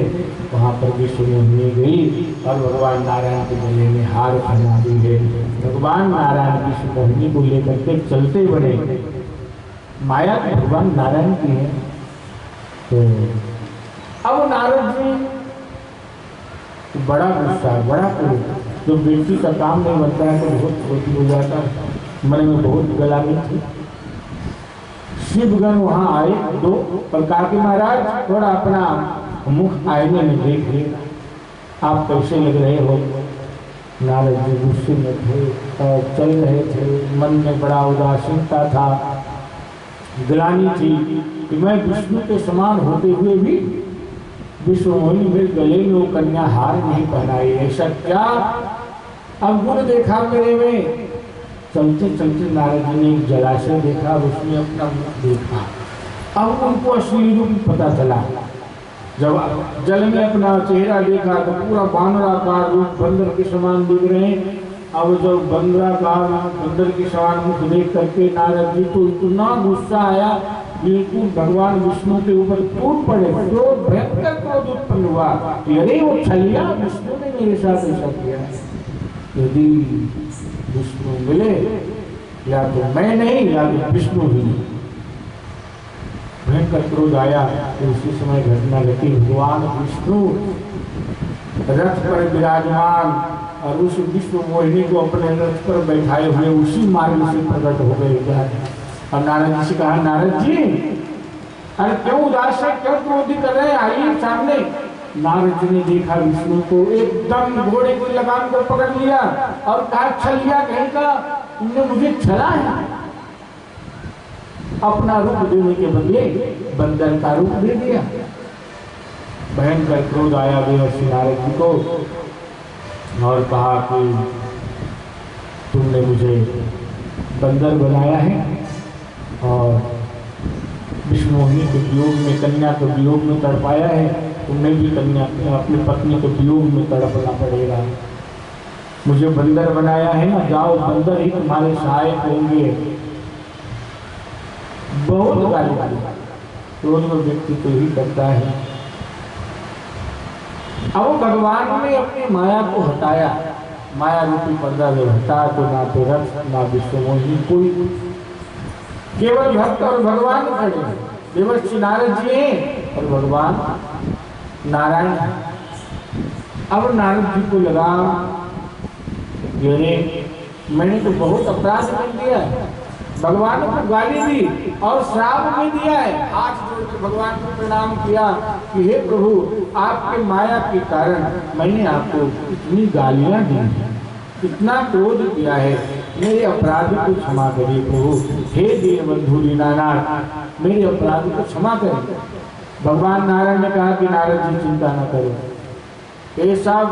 वहाँ पर विष्णु मोहिनी गई और भगवान नारायण के गले में हार पहना दी है। भगवान नारायण विष्णु मोहिनी को लेकर के चलते बड़े, माया भगवान नारायण की है। तो अब नारद जी बड़ा गुस्सा, बड़ा क्रोध, जो बेटी का काम नहीं बनता है तो बहुत क्रोधी हो जाता है, मन में बहुत गलामी थी। शिवगण वहाँ आए दो और कहा कि महाराज थोड़ा अपना मुख आईने में देख ले, आप कैसे लग रहे हो। नारद जी गुस्से में थे और चल रहे थे, मन में बड़ा उदासीनता था, ग्लानि थी कि मैं विष्णु के समान होते हुए भी विष्णु मोहिनी मेरे गले में वो कन्या हार नहीं पहनाई, ऐसा क्या अवगुण देखा मेरे में। चलते चलते नारद जी ने एक जलाशय देखा, उसमें अपना मुख देखा। अब उनको असली रूप पता चला। जब जल में अपना चेहरा देखा तो पूरा बानराकार रूप बंदर के समान दिख रहे हैं। अब जब बंदराकार बंदर के समान मुख देख करके नारद जी को इतना गुस्सा आया, बिल्कुल भगवान विष्णु के ऊपर टूट पड़े। क्रोध, भयंकर क्रोध उत्पन्न हुआ कि अरे वो छलिया, विष्णु ने मेरे साथ ऐसा किया। यदि विष्णु मिले या तो मैं नहीं या तो विष्णु ही। भयंकर क्रोध आया तो उसी समय घटना घटी। भगवान विष्णु रथ पर विराजमान और उस विश्व मोहिनी को अपने रथ पर बैठाए हुए उसी मार्ग से प्रकट हो गए। और नारद जी से कहा, नारद जी अरे क्यों उदास है, क्यों क्रोधित कर रहे हैं, आइए सामने। नारद जी ने देखा विष्णु को, एकदम घोड़े की लगाम को पकड़ लिया और कहा, छलिया कहीं का, तुमने मुझे छला है। अपना रूप देने के बदले बंदर का रूप दे दिया। भयंकर क्रोध आया देवर्षि नारद जी को और कहा कि तुमने मुझे बंदर बनाया है और विष्णुमोहिनी के वियोग में, कन्या के वियोग में तड़पाया है, तुम्हें भी कन्या अपनी पत्नी के वियोग में तड़पना पड़ेगा। मुझे बंदर बनाया है ना, जाओ बंदर ही तुम्हारे सहायक होंगे। बहुत गाली गाली क्रोध में व्यक्ति तो ही करता है। अब भगवान ने अपनी माया को हटाया, माया रूपी पर्दा जब हटा तो ना तो रथ ना विष्णुमोहिनी, कोई केवल भक्त और भगवान खड़े। देवर्षि नारद जी हैं और भगवान नारायण है। अब नारद जी को लगा, ये मैंने तो बहुत अपराध कर दिया है, भगवान को गाली दी और श्राप भी दिया है। हाथ जोड़कर भगवान को प्रणाम किया कि हे प्रभु, आपके माया के कारण मैंने आपको इतनी गालियां दी हैं, इतना क्रोध किया है, मेरे अपराध को क्षमा करिए प्रभु। हे दीनबंधु दीनानाथ, मेरे अपराध को क्षमा करिए। भगवान नारायण ने कहा कि नारद जी चिंता न करो, ये सब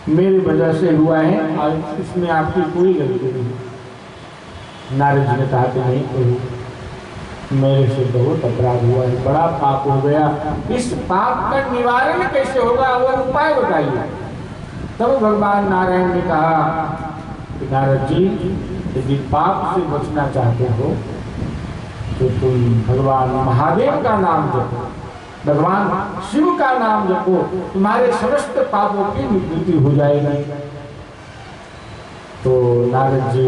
मेरी वजह से हुआ है और इसमें आपकी कोई गलती नहीं। नारद जी ने कहा कि नहीं प्रभु, मेरे से बहुत अपराध हुआ है, बड़ा पाप हो गया, इस पाप का निवारण कैसे होगा, वो उपाय बताइए। तब भगवान नारायण ने कहा कि नारद जी, यदि पाप से बचना चाहते हो तो तुम भगवान महादेव का नाम जपो, भगवान शिव का नाम जपो, तुम्हारे समस्त पापों की निवृत्ति हो जाएगी। तो नारद जी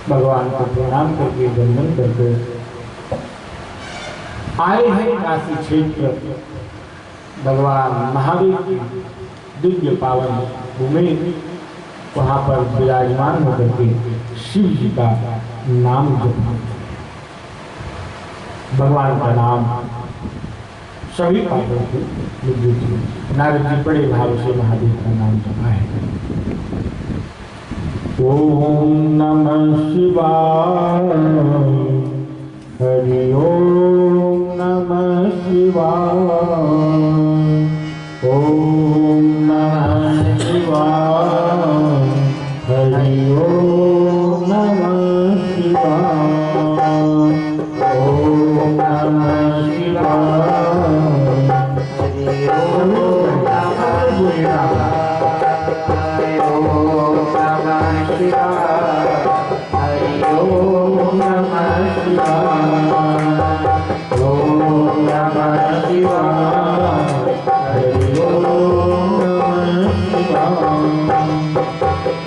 भगवान को प्रणाम करके वंदन करके आए हैं काशी क्षेत्र, भगवान महादेव की दिव्य पावन भूमि, वहां पर विराजमान होकर के शिव जी का नाम जपना। भगवान का नाम सभी पापों की निवृत्ति। नारद जी बड़े भाव से महादेव का नाम जपा है। ओम नमः शिवाय, हरि ओम नमः शिवाय, ओम नमः शिवाय, हरि ओम नमः शिवाय, ओम नमः शिवाय, हरि ओम नमः शिवाय, हरि ओम नमः शिवाय, ओम नमः शिवाय, हरि ओम नमः शिवाय।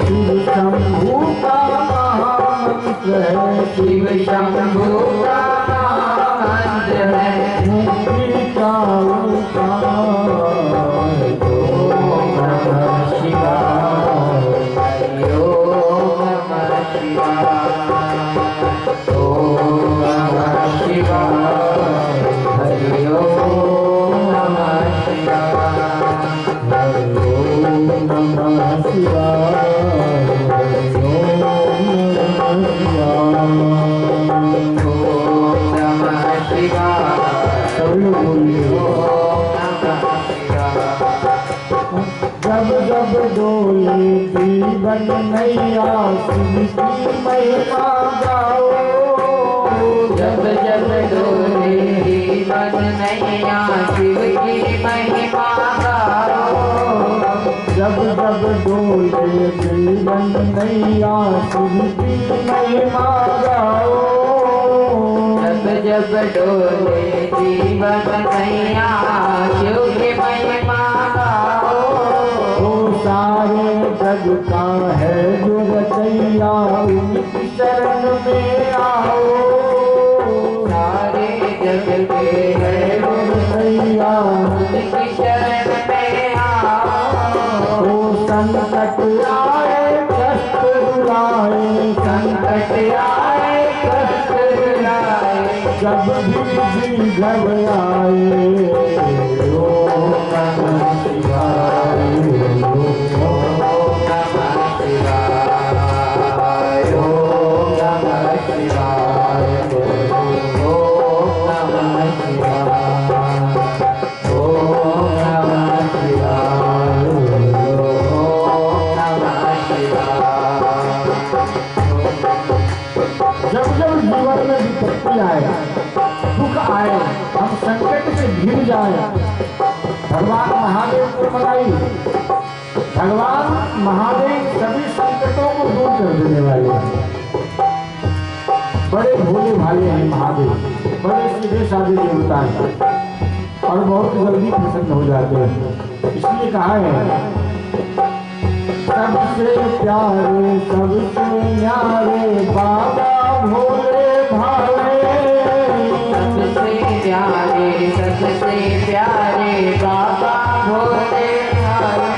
शिव शंभू का महामंत्र है, शिव शंभू का महामंत्र है, मुक्ति का उपाय। ओम नमः शिवाय, हरि ओम नमः शिवाय, ओम नमः शिवाय, हरि ओम नमः शिवाय, हरि ओम नमः शिवाय, हरि ओम नमः शिवाय, सभी बोलिए ओम नमः शिवाय। जब जब डोले जीवन नैया, शिव की महिमा गाओ, जब जब डोले जीवन नैया, शिव की महिमा गाओ, जब जब डोले जीवन नैया, शिव की महिमा गाओ, जब जब डोले जीवन नैया, शिव की महिमा गाओ। सारे जग का है जो रचैया, उनकी शरण में आओ, सारे जग के है जो रचैया, उनकी शरण जाए, दुख आए, हम संकट से घिर जाए, भगवान महादेव को मनाई। भगवान महादेव सभी संकटों को दूर कर देने वाले हैं। बड़े भोले भाले हैं महादेव, बड़े सीधे साधे देवता हैं और बहुत जल्दी प्रसन्न हो जाते हैं। इसलिए कहा है सबसे प्यारे सबसे न्यारे बाबा भोले भाले, सबसे प्यारे बाबा भोले भाले।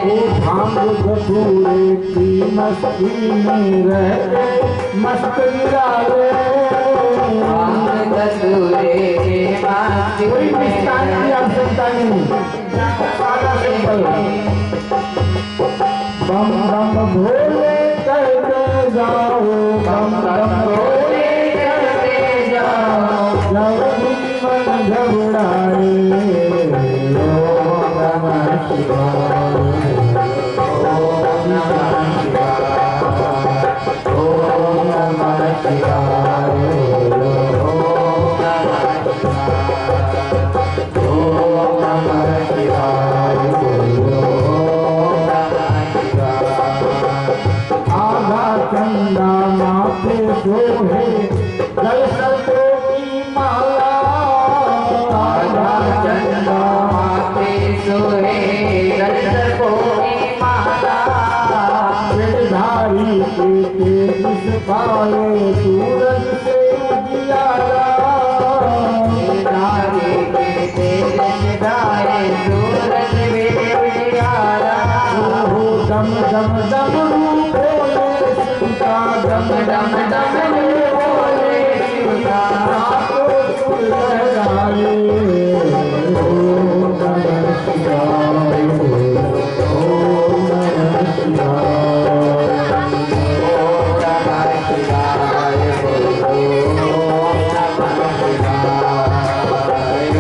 वो भांग धतूरे की मस्ती में रहते मस्त निराले, भांग धतूरे की मस्ती कोई विस्तार की आवश्यकता नहीं, सादा सिंपल। बम बम भोले कहते जाओ, बम बम भोले करते जाओ, जब भी मन घबराए, ओम नमः शिवाय, ओम नमः शिवाय, ओम नमः शिवाय, ओम नमः शिवाय, आधा चंदा माथे शोभे जल सत्यों की माला, आधा चंदा माथे सोहे जल सत्यों की माला। गिरधारी के तेज पाए सूरज से उजियारा, गिरधारी के तेज सितारे सूरज में उजियारा। हो दम दम दम रूप भोले शिव का, दम डम डम डम बोले शिव का, रातों सुर लहराए, ओम नमः शिवाय, ओम नमः शिवाय, ओम नमः शिवाय,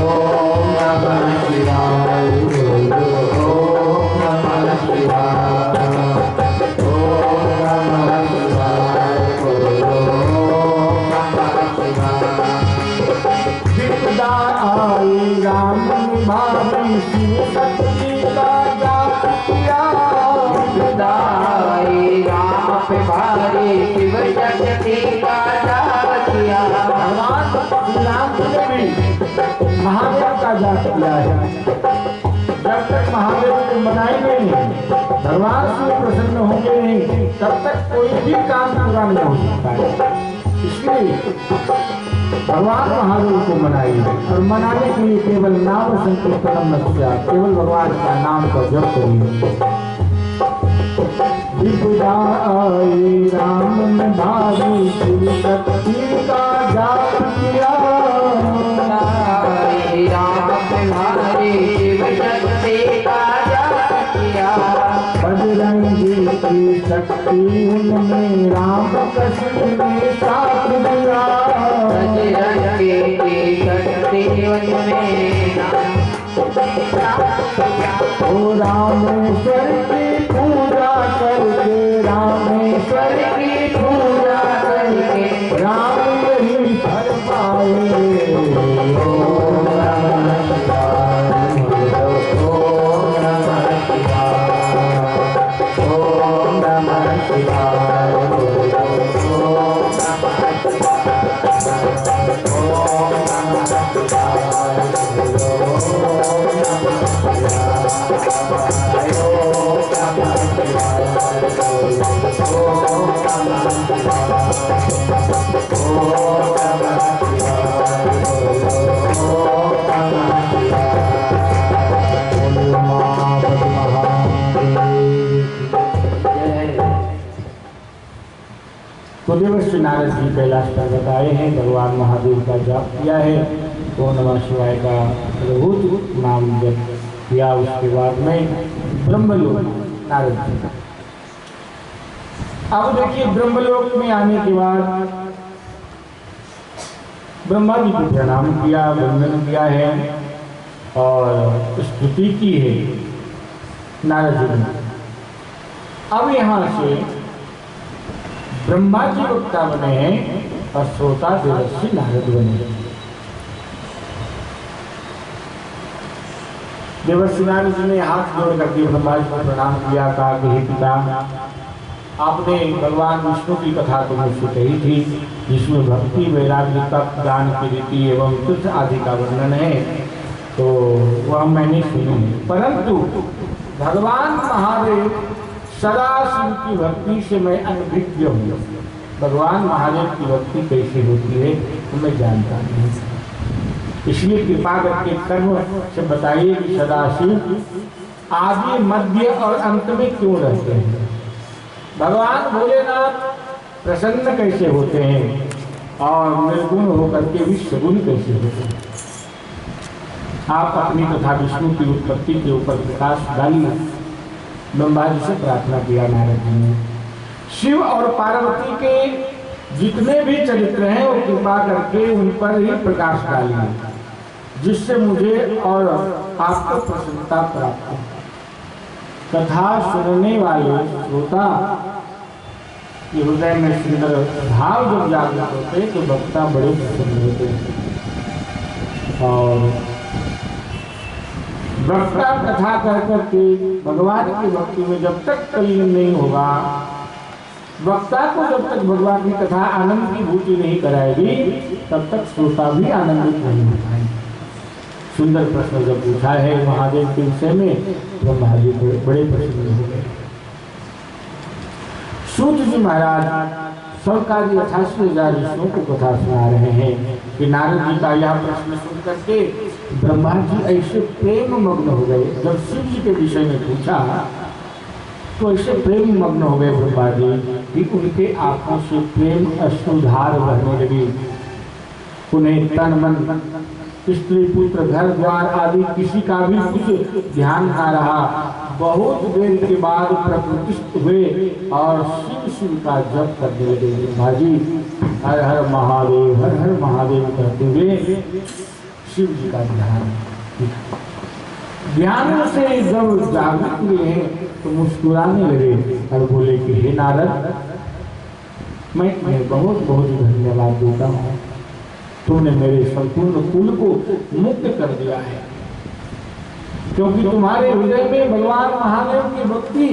ओम नमः शिवाय, ओम नमः शिवाय, ओम नमः शिवाय, ओम नमः विपदा आई राम निभावी शिव शक्ति का जाप किया, दाई राम पे भारी शिव शक्ति का जाप किया। भगवान श्री राम ने भी महादेव का जाप किया है। जब तक महादेव को मनाएंगे नहीं, भगवान से प्रसन्न होंगे नहीं, तब तक कोई भी काम पूरा नहीं हो सकता है। इसलिए भगवान महादेव को मनाइए और मनाने के लिए केवल नाम संकीर्तन मत किया, केवल भगवान का नाम का जप करिए। विपदा आई राम ने भावी शिव शक्ति का जाप किया, दाई राम पे भारी शिव शक्ति का जाप किया। बजरंगी की शक्ति उनमें राम कृष्ण ने साथ दिया, बजरंगी की शक्ति उनमें ओ रामेश्वर की पूजा करके, रामेश्वर की पूजा करके राम यही फल पाए, ओम नमः शिवाय, ओम नमः शिवाय, ओम नमः शिवाय, ओम नमः शिवाय, ओम नमः तो देवर्षि नारद जी कैलाश पर्वत आए हैं, भगवान महादेव का जाप किया है, ओम नमः शिवाय का अद्भुत नाम जप किया। उसके बाद में ब्रह्मलोक नारद जी। अब देखिए ब्रह्मलोक में आने के बाद ब्रह्मा जी को प्रणाम किया, वंदन किया है और स्तुति की है नारद जी ने। अब यहाँ से ब्रह्मा जी वक्ता बने हैं और श्रोता देवर्षि नारद बने। देवर्षि नारद जी ने हाथ जोड़ करके ब्रह्मा जी को प्रणाम किया, कहा कि हे पिता, आपने भगवान विष्णु की कथा तो मुझसे कही थी, जिसमें भक्ति, वैराग्य, तप, दान की रीति एवं तुच्छ आदि का वर्णन है, तो वह मैंने सुनी है। परंतु भगवान महादेव सदा शिव की भक्ति से मैं अनभिज्ञ हूँ। भगवान महादेव की भक्ति कैसे होती है तो मैं जानता नहीं, इसलिए कृपा करके कर्म से बताइए कि सदाशिव आदि, मध्य और अंत में क्यों रहते हैं? भगवान भोलेनाथ प्रसन्न कैसे होते हैं और निर्गुण होकर के भी सगुण कैसे होते हैं? आप अपनी तथा विष्णु की उत्पत्ति के ऊपर प्रकाश डालिए। ब्रह्मा जी से प्रार्थना किया नारद जी ने। शिव और पार्वती के जितने भी चरित्र हैं वो कृपा करके उन पर ही प्रकाश डालिए, जिससे मुझे और आपको प्रसन्नता प्राप्त हो। कथा सुनने वाले श्रोता के हृदय में सुंदर भाव जब जागृत होते तो वक्ता बड़े प्रसन्न होते हैं। और वक्ता कथा कर करके भगवान की भक्ति में जब तक तल्लीन नहीं होगा, वक्ता को जब तक भगवान की कथा आनंद की भूति नहीं कराएगी, तब तक श्रोता भी आनंदित नहीं हो पाएंगे। सुंदर प्रश्न जब पूछा है महादेव के विषय में, ब्रह्मा जी बड़े प्रसन्न हो गए। सूत जी महाराज सबकाजी 88,000 ऋषियों को कथा सुना रहे हैं कि नारद जी का यह प्रश्न सुन करके ब्रह्मा जी ऐसे प्रेम मग्न हो गए। जब शिव जी के विषय में पूछा तो ऐसे प्रेम मग्न हो गए ब्रह्मा जी कि उनके आंखों से प्रेम अश्रुधार बहने लगी। उन्हें तन मन, स्त्री पुत्र, घर द्वार आदि किसी का भी कुछ ध्यान ना रहा। बहुत देर के बाद प्रकृतिस्थ हुए और शिव शिव का जप करने लगे। ब्रह्मा जी हर हर महादेव, हर हर महादेव कहते हुए शिव जी का ध्यान से जब जागृत हुए हैं तो मुस्कुराने लगे और बोले कि हे नारद, मैं तुम्हें बहुत बहुत धन्यवाद देता हूँ। तुमने मेरे संपूर्ण कुल को मुक्त कर दिया है, क्योंकि तुम्हारे हृदय में भगवान महादेव की भक्ति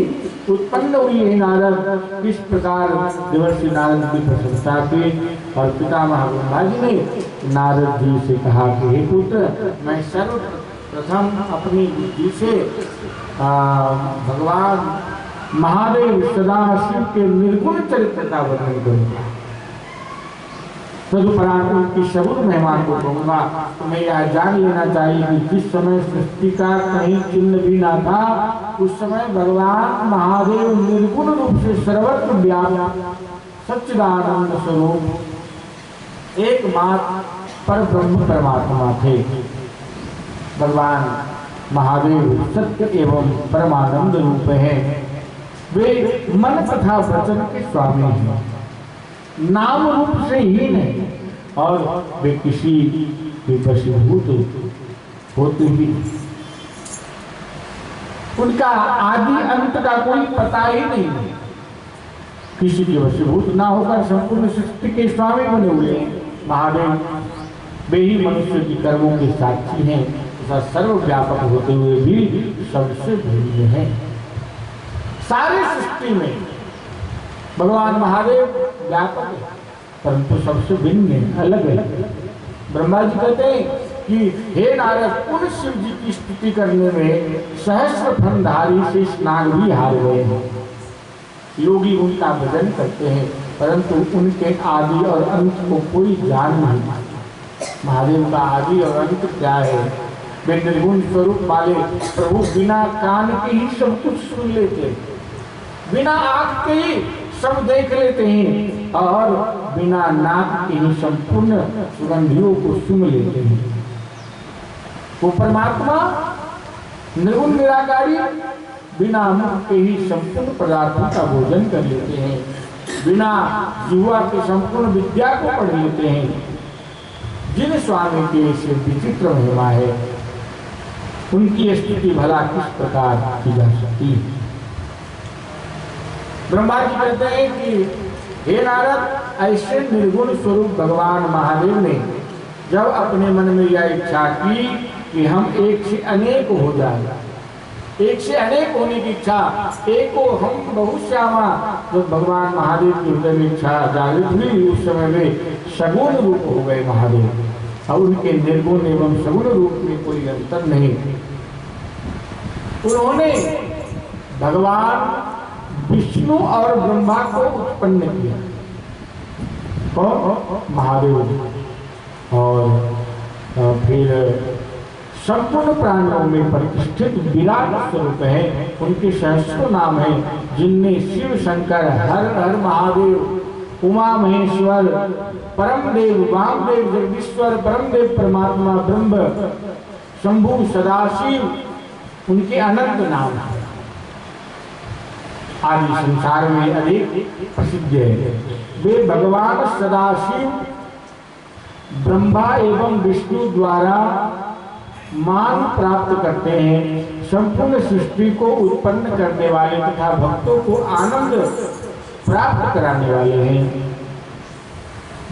उत्पन्न हुई है। नारद किस प्रकार देवर्षि नारद की प्रशंसा की और पितामह ब्रह्मा जी ने नारद जी से कहा कि हे पुत्र, मैं सर्वप्रथम अपनी बुद्धि से भगवान महादेव सदाशिव के निर्गुण चरित्र का वर्णन करूंगा, तदुपरांत उनकी सगुण महिमा को कहूंगा। तुम्हें यह जान लेना चाहिए कि जिस समय सृष्टि का कहीं चिन्ह भी ना था, उस समय भगवान महादेव निर्गुण रूप से सर्वत्र व्याप्त सच्चिदानंद स्वरूप एकमात्र पर ब्रह्म परमात्मा थे। भगवान महादेव सत्य एवं परमानंद रूप हैं। वे मन तथा वचन के स्वामी हैं, नाम रूप से ही नहीं, और वे किसी के वशीभूत होते ही। उनका आदि अंत का कोई पता ही नहीं, किसी के वशीभूत ना होकर संपूर्ण सृष्टि के स्वामी बने हुए हैं। महादेव वे ही मनुष्य की कर्मों के साक्षी हैं तथा सर्वव्यापक होते हुए भी सबसे भिन्न हैं। सारी सृष्टि में भगवान महादेव व्यापक है, परंतु सबसे भिन्न है, अलग है। ब्रह्मा जी कहते हैं कि हे नारद, उन शिव जी की स्तुति करने में सहस्र फणधारी से स्नान भी हार गए हैं। योगी उनका भजन करते हैं, परंतु उनके आदि और अंत को कोई जान नहीं पाता। महादेव का आदि और अंत क्या है? वे निर्गुण स्वरूप वाले प्रभु बिना कान के ही सब कुछ सुन लेते हैं, बिना आँख के ही सब देख लेते हैं और बिना नाक के ही संपूर्ण सुगंधियों को सुन लेते हैं। वो परमात्मा निर्गुण निराकारी बिना मुख के ही संपूर्ण पदार्थों का भोजन कर लेते हैं, बिना जिह्वा के संपूर्ण विद्या को पढ़ लेते हैं। जिन स्वामी के से विचित्र महिमा है, उनकी स्तुति भला किस प्रकार की जा सकती है? ब्रह्मा जी कहते हैं कि हे नारद, ऐसे निर्गुण स्वरूप भगवान महादेव ने जब अपने मन में यह इच्छा की कि हम एक से अनेक हो जाए, एक से अनेक होने की इच्छा, एक को हम बहुत श्यामा, जब भगवान महादेव की हृदय में इच्छा जागृत हुई, उस समय में सगुण रूप हो गए महादेव। और उनके निर्गुण एवं सगुण रूप में कोई अंतर नहीं। उन्होंने भगवान विष्णु और ब्रह्मा को उत्पन्न किया, कौन? महादेव। और फिर संपूर्ण प्राणियों में प्रतिष्ठित विराट स्वरूप है। उनके सहस्रों नाम है, जिनमें शिव शंकर, हर हर महादेव, उमा महेश्वर, परम देव, वामदेव, जगदीश्वर, परम देव, परमात्मा, ब्रह्म, शंभु, सदाशिव, उनके अनंत नाम है। आदि संसार में अधिक प्रसिद्ध है। वे भगवान सदाशिव, ब्रह्मा एवं विष्णु द्वारा मान प्राप्त करते हैं। संपूर्ण सृष्टि को उत्पन्न करने वाले तथा भक्तों को आनंद प्राप्त कराने वाले हैं।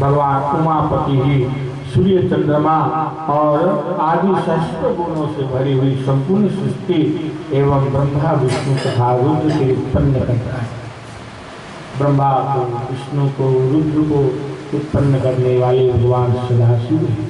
भगवान उमापति ही सूर्य, चंद्रमा और आदि सहस्त्र गुणों से भरी हुई संपूर्ण सृष्टि एवं ब्रह्मा, विष्णु तथा रुद्र से उत्पन्न करता है। ब्रह्मा को, विष्णु को, रुद्र को उत्पन्न करने वाले भगवान सदाशिव हैं।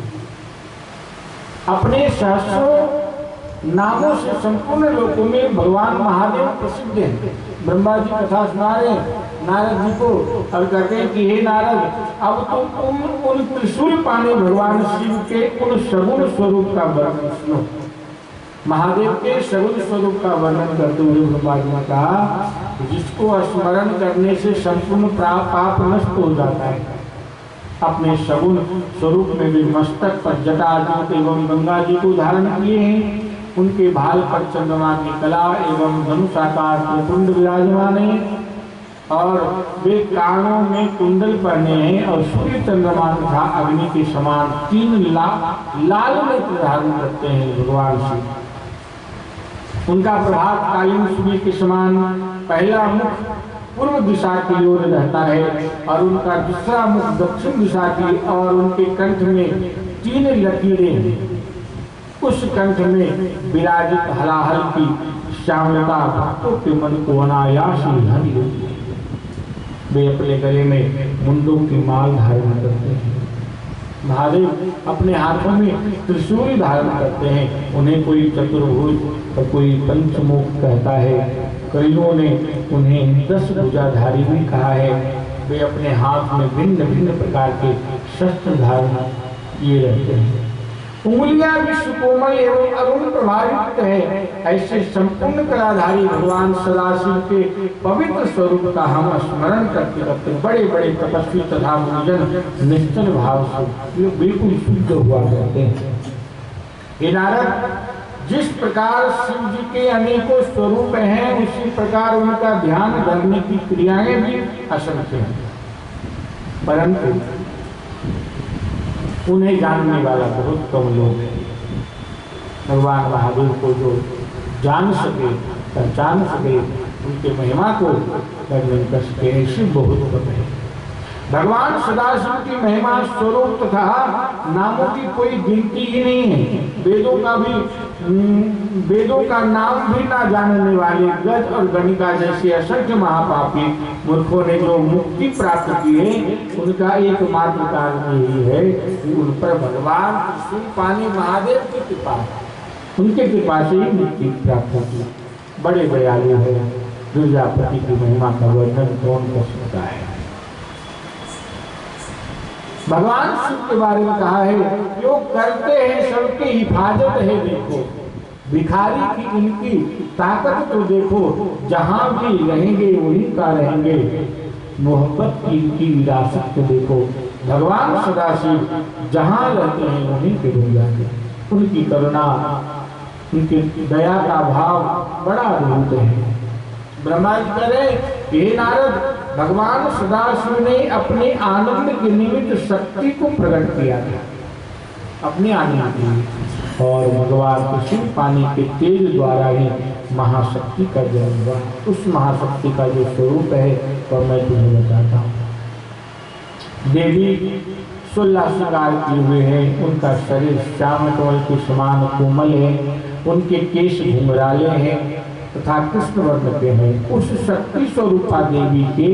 अपने सहस्रों नामों से संपूर्ण लोकों में भगवान महादेव प्रसिद्ध हैं। ब्रह्मा जी कथा सुना रहे नारद जी को और कहते हैं कि हे नारद, अब तुम उन त्रिशूल पाने भगवान शिव के उन सगुण स्वरूप का वर्णन सुनो। महादेव के सगुण स्वरूप का वर्णन करते हुए ब्रह्मा जी ने कहा, जिसको स्मरण करने से संपूर्ण पाप नष्ट हो जाता है। अपने सगुण स्वरूप में भी मस्तक पर जटाजूट एवं गंगा जी को धारण किए हैं। उनके भाल पर चंद्रमा की कला एवं धनुषाकार त्रिपुंड विराजमान है और वे कानों में कुंडल पहने हैं और सूर्य, चंद्रमा तथा अग्नि के समान 3 लाल नेत्र धारण करते हैं भगवान शिव। उनका प्रभात कालीन सूर्य के समान पहला मुख पूर्व दिशा की ओर रहता है और उनका दूसरा मुख दक्षिण दिशा की, और उनके कंठ में 3 लकीरें हैं। उस कंठ में विराजित हलाहल की श्यामलता भक्तों के मन को अनायास ही हरि होती है। वे अपने गले में मुंडों की माल धारण करते हैं। महादेव अपने हाथों में त्रिशूल धारण करते हैं। उन्हें कोई चतुर्भुज और कोई पंचमुख कहता है। कईयों ने उन्हें 10 भुजाधारी भी कहा है। वे अपने हाथ में भिन्न भिन्न प्रकार के शस्त्र धारण किए रहते हैं। उंगलियां विश्व कोमल एवं अरुण प्रभावित है। ऐसे संपूर्ण कलाधारी भगवान सदाशिव के पवित्र स्वरूप का हम स्मरण करते करते बड़े बड़े तपस्वी तथा मुनिजन निश्चल भाव से बिल्कुल शुद्ध हुआ करते हैं। हे नारद, जिस प्रकार शिव जी के अनेकों स्वरूप हैं, उसी प्रकार उनका ध्यान करने की क्रियाएं भी असंख्य हैं, परंतु उन्हें जानने वाला बहुत कम लोग हैं। भगवान महादेव को जो जान सके, पहचान सके, उनके महिमा को वर्णन कर सके, ऐसे बहुत कम है। भगवान सदाशिव की महिमा, स्वरूप तथा नामों की कोई गिनती ही नहीं है। वेदों का नाम भी ना जानने वाले गज और गणिका जैसे असंख्य महापापी मूर्खों ने जो मुक्ति प्राप्त की है, उनका एकमात्र कारण यही है कि उन पर भगवान त्रिशूल पानी महादेव की कृपा, उनके कृपा से ही मुक्ति प्राप्त होती। बड़े दयालु है। दुर्गापति की महिमा का वर्णन कौन कर सकता है। भगवान शिव के बारे में कहा है, जो करते हैं सबकी हिफाजत है देखो, भिखारी की इनकी ताकत तो देखो, जहां भी रहेंगे वहीं का रहेंगे, मोहब्बत की इनकी विरासत को देखो। भगवान सदाशिव जहां रहते हैं वहीं के बन जाते। उनकी करुणा, उनकी दया का भाव बड़ा अद्भुत है। ब्रह्मा जी कह रहे, हे नारद, भगवान सदाशिव ने अपने आनंद के निमित्त शक्ति को प्रकट किया था, अपने आनंद के लिए, और भगवान त्रिशूल पानी के तेज द्वारा ही महाशक्ति का जन्म हुआ। उस महाशक्ति का जो स्वरूप है वह मैं तुम्हें बताता हूँ। देवी 16 श्रृंगार किए हुए हैं, उनका शरीर श्याम कमल के समान कोमल है, उनके केश घुंघराले हैं तथा कृष्ण वर्ण के हैं। उस शक्ति स्वरूपा देवी के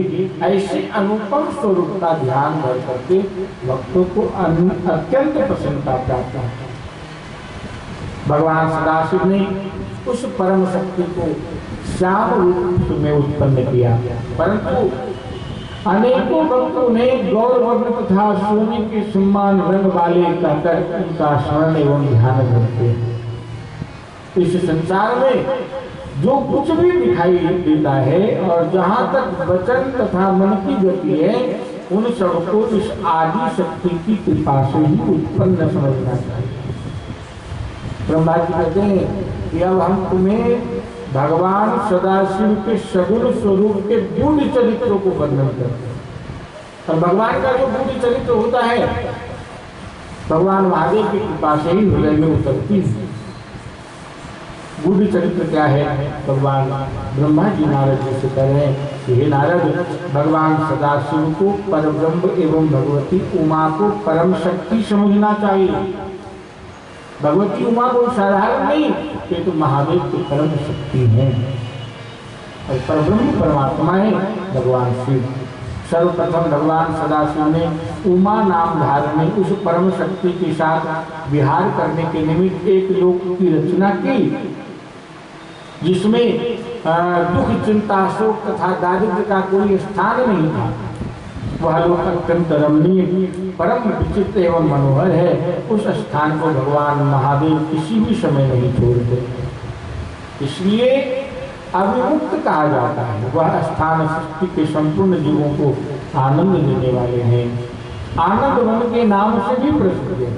ऐसे अनुपम स्वरूप का ध्यान कर करके भक्तों को अत्यंत प्रसन्नता प्राप्त है। भगवान सदाशिव ने उस परम शक्ति को श्याम रूप में उत्पन्न किया, परंतु अनेकों भक्तों ने गौर वर्ण तथा सोने के सम्मान रंग वाले कहकर उनका स्मरण एवं ध्यान करते हैं। इस संसार में जो कुछ भी दिखाई देता है और जहाँ तक वचन तथा मन की गति है, उन सबको इस आदि शक्ति की कृपा से ही उत्पन्न समझना चाहिए। ब्रह्मा जी कहते हैं कि अब हम तुम्हें भगवान सदाशिव के सगुण स्वरूप के गूढ़ चरित्रों को वर्णन करते हैं। और भगवान का जो गूढ़ चरित्र होता है, भगवान महादेव की कृपा से ही हृदय में उतरती है। गूढ़ चरित्र क्या है? भगवान ब्रह्मा जी नारद जी से कह रहे हैं कि हे नारद, भगवान सदाशिव को परब्रह्म एवं भगवती उमा को परम शक्ति समझना चाहिए। भगवती उमा को साधारण नहीं, ये तो महादेव की परम शक्ति है और परब्रह्म परमात्मा है भगवान शिव। सर्वप्रथम भगवान सदाशिव ने उमा नाम धारण उस परम शक्ति के साथ विहार करने के निमित्त एक लोक की रचना की, जिसमें दुख चिंता शोक तथा दारिद्र्य का कोई स्थान नहीं था। वह लोक अत्यंत रमणीय, परम विचित्र एवं मनोहर है। उस स्थान को भगवान महादेव किसी भी समय नहीं छोड़ते, इसलिए अविमुक्त कहा जाता है। वह स्थान सृष्टि के संपूर्ण जीवों को आनंद देने वाले हैं। आनंद वन के नाम से भी प्रसिद्ध है।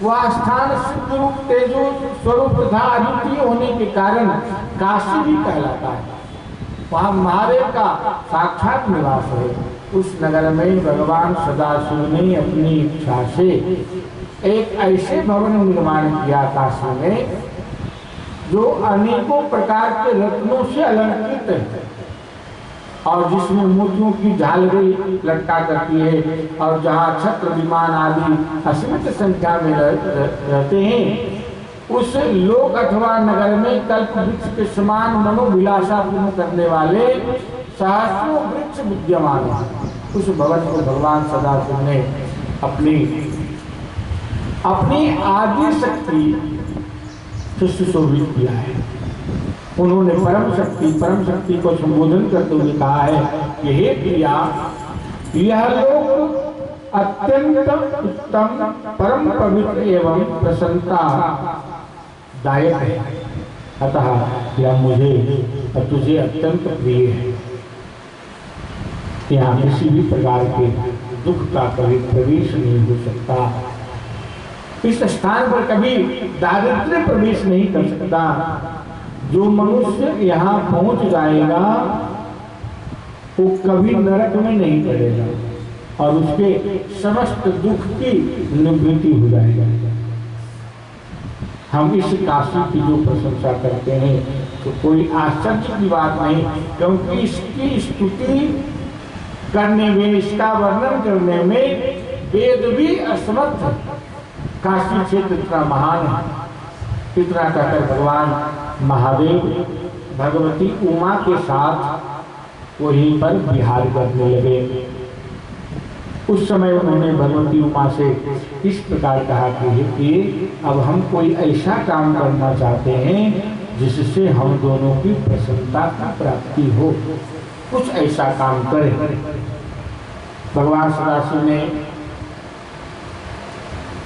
वह स्थान शुद्ध रूप तेजो स्वरूप तथा अद्वितीय होने के कारण काशी भी कहलाता है। वहाँ महादेव का साक्षात निवास है। उस नगर में भगवान सदाशिव ने अपनी इच्छा से एक ऐसे भवन निर्माण किया काशी में, जो अनेकों प्रकार के रत्नों से अलंकृत है और जिसमें मोतियों की झालरें लटका करती है और जहाँ छत्र विमान आदि असीमित संख्या में रहते हैं। उस लोक अथवा नगर में कल्प वृक्ष के समान मनोभिलाषा पूर्ण करने वाले सहस्रों वृक्ष विद्यमान है। उस भवन को भगवान सदाशिव ने अपनी आदि शक्ति से सुशोभित किया है। उन्होंने परम शक्ति को संबोधन करते हुए कहा है कि हे प्रिया, यह लोक अत्यंत उत्तम, परम पवित्र एवं प्रसन्नता दायक है, अतः यह मुझे और तुझे अत्यंत प्रिय है। यहाँ किसी भी प्रकार के दुख का कभी प्रवेश नहीं हो सकता। इस स्थान पर कभी दारिद्र्य प्रवेश नहीं कर सकता। जो मनुष्य यहाँ पहुंच जाएगा वो कभी नरक में नहीं पड़ेगा और उसके समस्त दुख की निवृत्ति हो जाएगा। हम इस काशी की जो प्रशंसा करते हैं तो कोई आश्चर्य की बात नहीं, क्योंकि इसकी स्तुति करने में, इसका वर्णन करने में वेद भी असमर्थ। काशी क्षेत्र इतना महान है। इतना कहकर भगवान महादेव भगवती उमा के साथ वहीं पर विहार करने लगे। उस समय उन्होंने भगवती उमा से इस प्रकार कहा कि अब हम कोई ऐसा काम करना चाहते हैं जिससे हम दोनों की प्रसन्नता की प्राप्ति हो, कुछ ऐसा काम करें। भगवान सदाशिव ने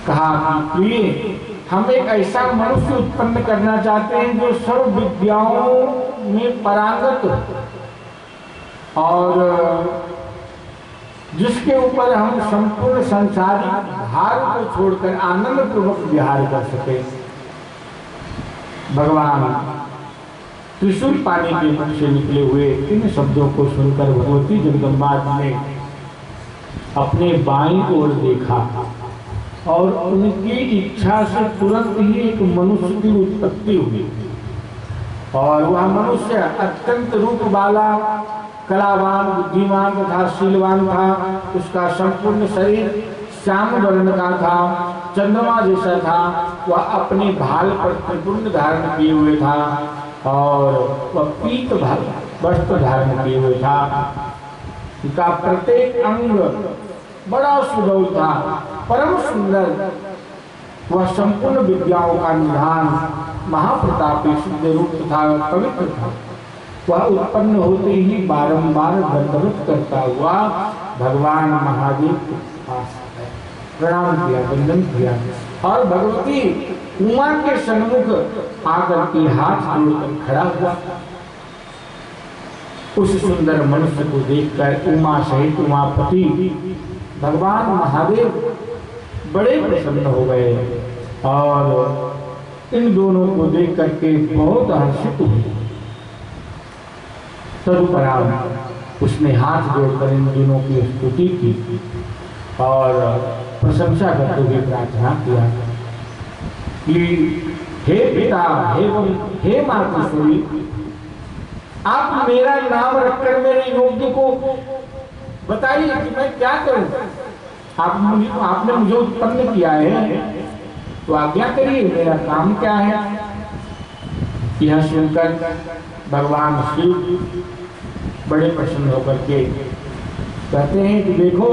कहा कि हम एक ऐसा मनुष्य उत्पन्न करना चाहते हैं जो सर्व विद्याओं में पारंगत और जिसके ऊपर हम संपूर्ण संसारिक भार को छोड़कर आनंद पूर्वक विहार कर सके। भगवान त्रिशूल पानी के मुख से निकले हुए इन शब्दों को सुनकर भगवती जगदम्बा ने अपने बाईं ओर देखा और उनकी इच्छा से तुरंत ही एक मनुष्य की उत्पत्ति हुई और वह मनुष्य अत्यंत रूप वाला, कलावान, बुद्धिमान तथा शीलवान था। उसका संपूर्ण शरीर श्याम वर्ण का था, चंद्रमा जैसा था। वह अपने भाल पर त्रिपुंड धारण किए हुए था और वह पीत वस्त्र धारण किए हुए था। उनका प्रत्येक अंग बड़ा सुडौल था, परम सुंदर। वह संपूर्ण विद्याओं का निधान, महाप्रतापी, शुद्ध रूप तथा पवित्र था। वह उत्पन्न होते ही बारंबार दंडवत करता हुआ भगवान महादेव के पास प्रणाम किया, वंदन किया और भगवती उमा के सन्मुख आकर के हाथ जोड़कर खड़ा हुआ। उस सुंदर मनुष्य को देखकर उमा सहित उमापति भगवान महादेव बड़े प्रसन्न हो गए और इन दोनों को देख करके बहुत हर्षित हुए। तदुपरांत उसने हाथ जोड़कर इन दोनों की स्तुति की और प्रशंसा करते हुए प्रार्थना किया कि हे पिता, हे मातेश्वरी, आप मेरा नाम रखकर मेरे योग्य को बताइए कि मैं क्या करूं। आपने मुझे उत्पन्न किया है तो आज्ञा करिए, मेरा काम क्या है। यह सुनकर भगवान शिव बड़े प्रसन्न होकर के कहते हैं कि देखो,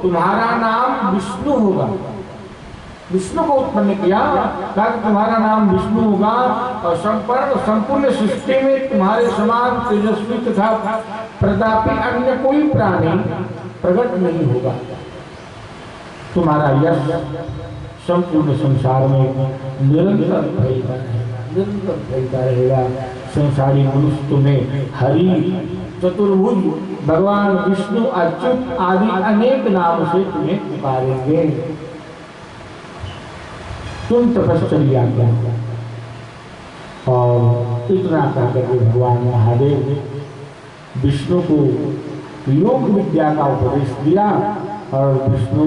तुम्हारा नाम विष्णु होगा। विष्णु को उत्पन्न किया, कहा तुम्हारा नाम विष्णु होगा और संपूर्ण सृष्टि में तुम्हारे समान तेजस्वी तथा प्रतापी अन्य कोई प्राणी प्रकट नहीं होगा। तुम्हारा यश संपूर्ण संसार में निरंतर फैलता रहेगा। संसारी मनुष्य तुम्हें हरि, चतुर्भुज, भगवान विष्णु, अच्युत आदि अनेक नाम से तुम्हें पुकारेंगे। तुम तपस्या क्या। और इतना कहकर भगवान महादेव विष्णु को योग विद्या का उपदेश दिया और विष्णु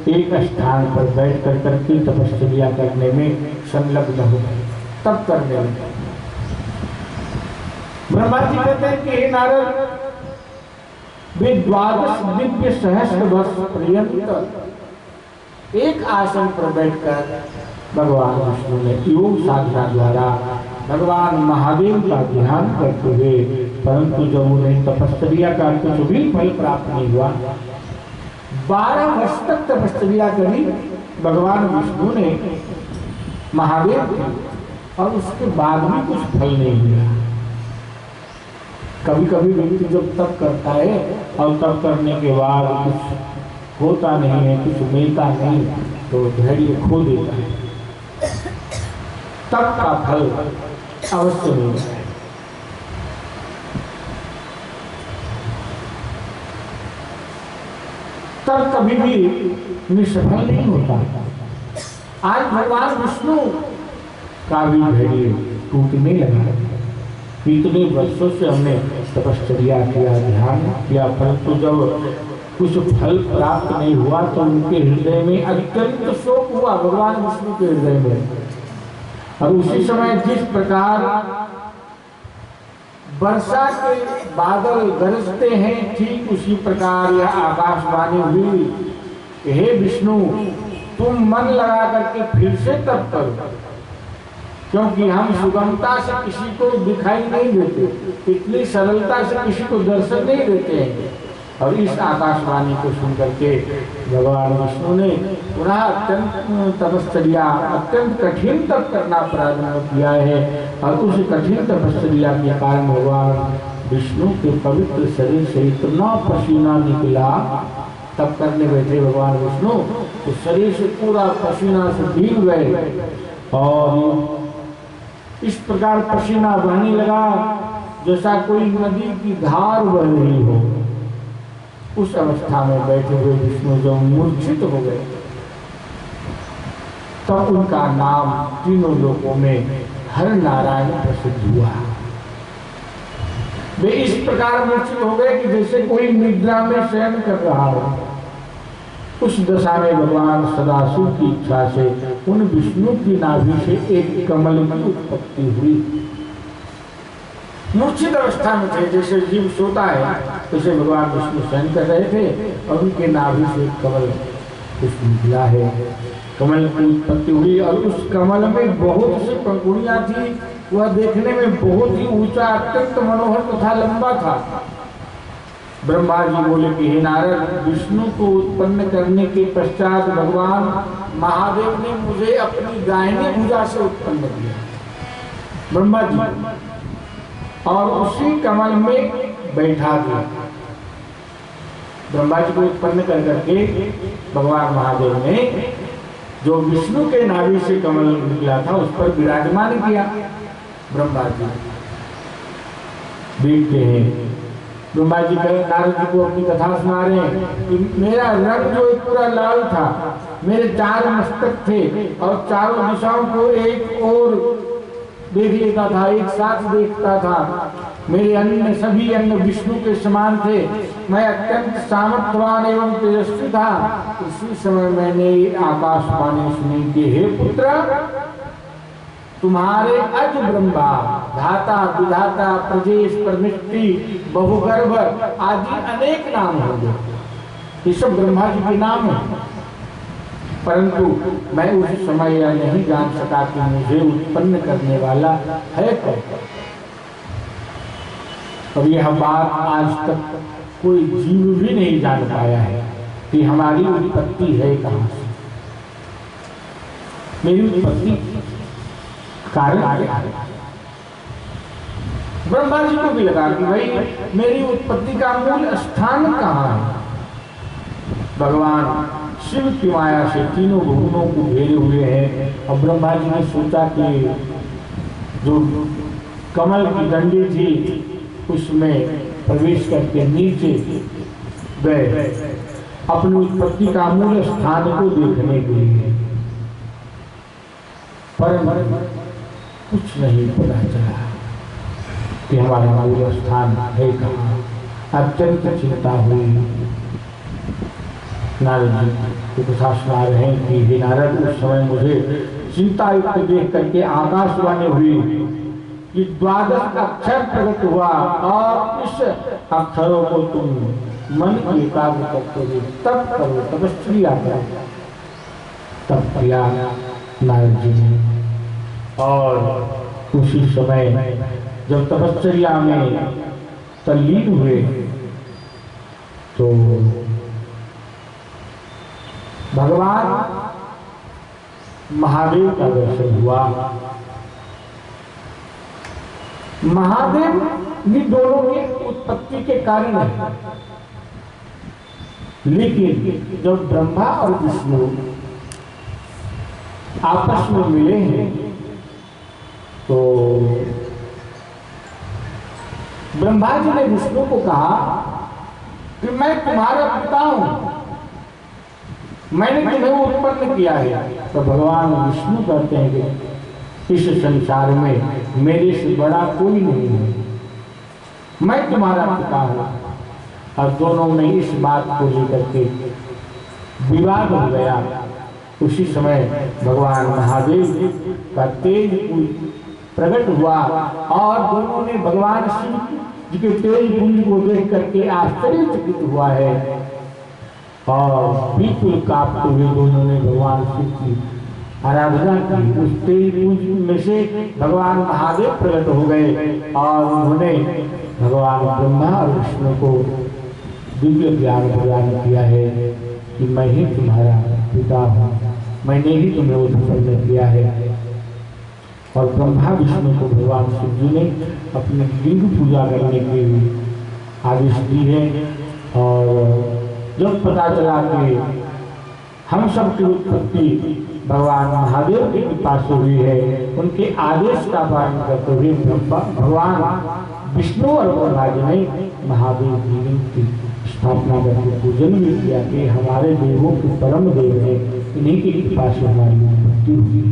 एक स्थान पर बैठ कर करके तपस्या करने में संलग्न हो गए, तब करने लगे। ब्रह्मा जी कहते हैं कि हे नारद, वे 12 दिव्य सहस्त्र वर्ष पर्यंत एक आसन पर बैठकर भगवान विष्णु ने योग साधना द्वारा भगवान महादेव का ध्यान करते हुए, परंतु जब उन्हें तपस्या का कुछ भी फल प्राप्त नहीं हुआ, 12 वर्ष तक तपस्या करी भगवान विष्णु ने महादेव की, और उसके बाद भी कुछ फल नहीं मिला। कभी कभी व्यक्ति जब तप करता है और तप करने के बाद कुछ होता नहीं है, कुछ मिलता नहीं, तो धैर्य खो देता है। तप का फल अवश्य मिलता है। तब कभी भी निष्फल नहीं होता। आज भगवान विष्णु का भी धैर्य टूटने लगा। इतने वर्षों से हमने तपस्या किया, ध्यान किया, परंतु जब कुछ फल प्राप्त नहीं हुआ तो उनके हृदय में अत्यंत शोक हुआ, भगवान विष्णु के हृदय में। और उसी समय जिस प्रकार वर्षा के बादल गरजते हैं, ठीक उसी प्रकार यह आकाशवाणी हुई, हे विष्णु, तुम मन लगा करके फिर से तप करो, क्योंकि हम सुगमता से किसी को दिखाई नहीं देते, इतनी सरलता से किसी को दर्शन नहीं देते हैं। और इस आकाशवाणी को सुनकर के भगवान विष्णु ने पुनः अत्यंत तपस्या, अत्यंत कठिन तप करना प्रारंभ किया है। और उस कठिन तपस्या के कारण भगवान विष्णु के पवित्र शरीर से इतना पसीना निकला, तप करने बैठे भगवान विष्णु तो शरीर से पूरा पसीना से भीग गए और इस प्रकार पसीना बहने लगा जैसा कोई नदी की धार बह रही हो। उस अवस्था में बैठे हुए विष्णु जब मूर्छित हो गए, तब उनका नाम तीनों लोकों में हर नारायण प्रसिद्ध हुआ। वे इस प्रकार मूर्छित हो गए कि जैसे कोई निद्रा में शयन कर रहा हो। उस दशा में भगवान सदाशिव की इच्छा से उन विष्णु की नाभि से एक कमल की उत्पत्ति हुई। मूर्छित अवस्था में थे, जैसे जीव सोता है वैसे भगवान विष्णु शयन कर रहे थे और उनके नाभि से कमल पुष्प निकला है। कमल की उत्पत्ति हुई और उस कमल में बहुत सी पंखुड़ियां थी। वह देखने में बहुत ही ऊंचा, अत्यंत मनोहर तथा लंबा था। ब्रह्मा जी बोले कि हे नारद, विष्णु को उत्पन्न करने के पश्चात भगवान महादेव ने मुझे अपनी दाहिनी भुजा से उत्पन्न किया। ब्रह्मा जी और उसी कमल में बैठा दिया। ब्रह्मा जी को उत्पन्न कर करके भगवान महादेव ने जो विष्णु के नाभि से कमल निकला था उस पर विराजमान किया। ब्रह्मा जी देखते हैं, ब्रह्मा जी नारद जी को अपनी कथा सुना रहे हैं कि मेरा रंग जो पूरा लाल था, मेरे 4 मस्तक थे और चारों दिशाओं को एक और देख लेता था, एक साथ देखता था। मेरे अन्न, सभी अन्न विष्णु के समान थे। मैं अत्यंत सामर्थ्यवान एवं तेजस्वी था। उसी समय मैंने आकाशवाणी सुनी कि हे पुत्र, तुम्हारे अज ब्रह्मा, धाता, विधाता, प्रजेश, परमिष्टि, बहुगर्भ आदि अनेक नाम होंगे। ये सब ब्रह्मा जी के नाम है। परंतु मैं उस समय यह नहीं जान सका कि मुझे उत्पन्न करने वाला है कौन। और यह बात आज तक कोई जीव भी नहीं जान पाया है कि हमारी उत्पत्ति है कहां से, मेरी उत्पत्ति कारण क्या है। ब्रह्मा जी को भी लगा कि भाई मेरी उत्पत्ति का मूल स्थान कहाँ है। भगवान शिव की माया से तीनों भुवनों को घेरे हुए हैं। और ब्रह्मा जी ने सोचा कि जो कमल की डंडी थी उसमें प्रवेश करके नीचे गए अपनी उत्पत्ति का मूल स्थान को देखने के लिए, पर कुछ नहीं पता चला कि हमारा मूल स्थान है कहाँ। अत्यंत चिंता हुई। नारद जी को कथा सुना रहे हैं कि हे नारद, उस समय मुझे चिंता युक्त देख करके आकाशवाणी हुई कि 12 अक्षर प्रकट हुआ और इस अक्षरों को तुम मन एकाग्र करके तप करो, तपस्या करो। तप किया नारद जी ने और उसी समय जब तपस्या में तल्लीन हुए तो भगवान महादेव का दर्शन हुआ। महादेव भी दोनों की उत्पत्ति के कारण है, लेकिन जब ब्रह्मा और विष्णु आपस में मिले हैं तो ब्रह्मा जी ने विष्णु को कहा कि मैं तुम्हारा पिता हूं, मैंने तुम्हें उत्पन्न किया है। तो भगवान विष्णु कहते हैं कि इस संसार में मेरे से बड़ा कोई नहीं है, मैं तुम्हारा पिता हूं। और दोनों में इस बात को लेकर के विवाद हो गया। उसी समय भगवान महादेव का तेज प्रकट हुआ और दोनों ने भगवान शिव जी के तेज पुंज को देख करके आश्चर्यचकित हुआ है और बिल्कुल कांपते हुए दोनों ने भगवान शिव की आराधना की। उस तेज पुंज में से भगवान महादेव प्रकट हो गए और उन्होंने भगवान ब्रह्मा और विष्णु को दिव्य ज्ञान प्रदान किया है कि मैं ही तुम्हारा पिता हूँ, मैंने ही तुम्हें उत्पन्न किया है। और ब्रह्मा विष्णु को भगवान शिव जी ने अपनी लिंग पूजा करने के लिए आदेश दी है। और जब पता चला कि हम सब की उत्पत्ति भगवान महादेव की कृपा से हुई है, उनके आदेश का पालन करते हुए भगवान विष्णु और ब्रह्मा जी ने महादेव की लिंग की स्थापना करके पूजन भी किया कि हमारे देवों के परम देव है, इन्हीं की कृपा से हमारी उत्पत्ति हुई।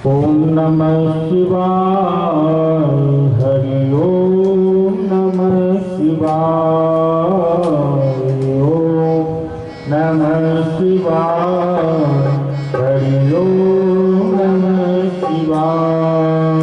ओम नमः शिवाय, हरि ओम नमः शिवाय, ओम नमः शिवाय, हरि ओम नमः शिवाय।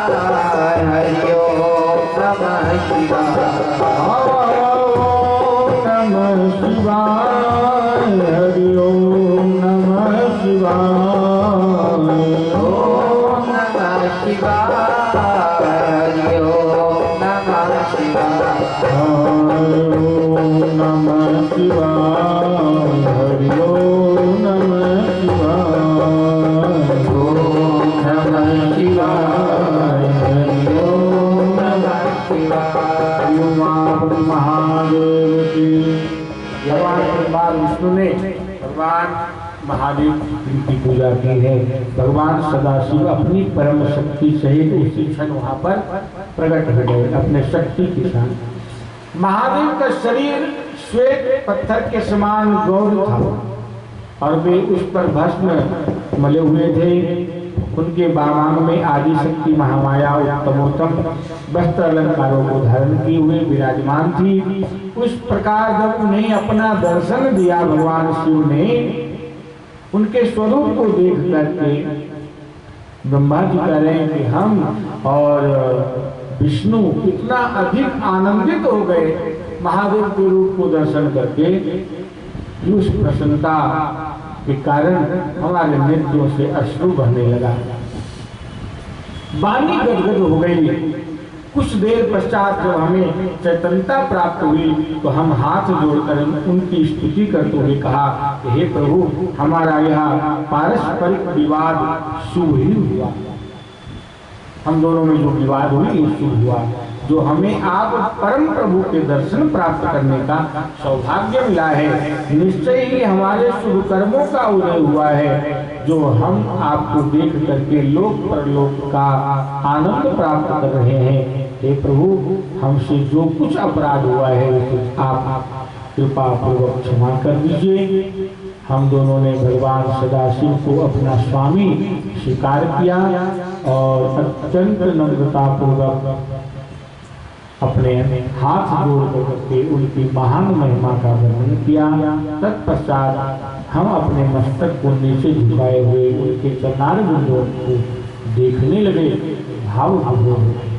हरि ओम नमः शिवाय। नमः शिवाय हरि ओम नमः शिवाय। ओम नमः शिवाय हरि ओम नमः शिवाय। ओम नमः शिवाय हरि ओम नमः शिवाय। ओम नमः शिवाय हरि ओम नमः शिवाय। उमापति महादेव की। भगवान विष्णु ने भगवान महादेव की पूजा की है। भगवान सदाशिव अपनी परम शक्ति सहित उसी क्षण वहां पर प्रकट हो गए अपने शक्ति के साथ। महादेव का शरीर श्वेत पत्थर के समान गौर था और वे उस पर भस्म मले हुए थे। उनके बामांग में आदि शक्ति महामाया उत्तमोत्तम वस्त्र अलंकारों को धारण किए हुए विराजमान थी। उस प्रकार जब उन्हें अपना दर्शन दिया भगवान शिव ने, उनके स्वरूप को देख करके ब्रह्मा जी कह रहे हैं कि हम और विष्णु इतना अधिक आनंदित हो गए महादेव के रूप को दर्शन करके, उस प्रसन्नता के कारण हमारे नेत्रों से अश्रु बहने लगा। वाणी गदगद हो गई। कुछ देर पश्चात जब हमें चैतन्यता प्राप्त हुई तो हम हाथ जोड़कर उनकी स्तुति करते हुए कहा, हे प्रभु, हमारा यह पारस्परिक विवाद शुभ ही हुआ। हम दोनों में जो विवाद हुई ये शुभ हुआ। जो हमें आप परम प्रभु के दर्शन प्राप्त करने का सौभाग्य मिला है, निश्चय ही हमारे शुभ कर्मों का उदय हुआ है, जो हम आपको देख करके लोक परलोक का आनंद प्राप्त कर रहे हैं। हे प्रभु, हमसे जो कुछ अपराध हुआ है आप कृपा पूर्वक क्षमा कर दीजिए। हम दोनों ने भगवान सदाशिव को अपना स्वामी स्वीकार किया और अत्यंत नम्रता पूर्वक अपने हाथ जोड़ करके उनकी महान महिमा का वर्णन किया। तत्पश्चात हम अपने मस्तक को नीचे झुकाए हुए उनके चरणार बिंदुओं को देखने लगे, भाव विभोर हो गए।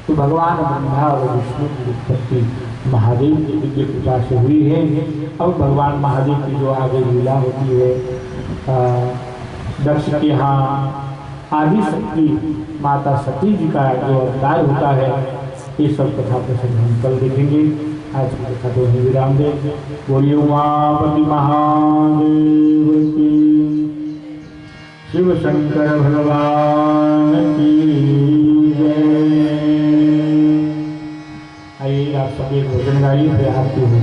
तो भगवान ब्रह्मा और विष्णु की उत्पत्ति महादेव की दिव्य कृपा से हुई है। अब भगवान महादेव की जो आगे लीला होती है, दक्ष के यहाँ आदि शक्ति माता सती जी का जो अवतार होता है, ये सब कथा प्रसंग हम कल देखेंगे। आज की कथा को विराम दे। बोलिए उमापति महादेव की, शिव शंकर भगवान की जय। आइए आप सभी भोजन गाइए, फिर आरती हो।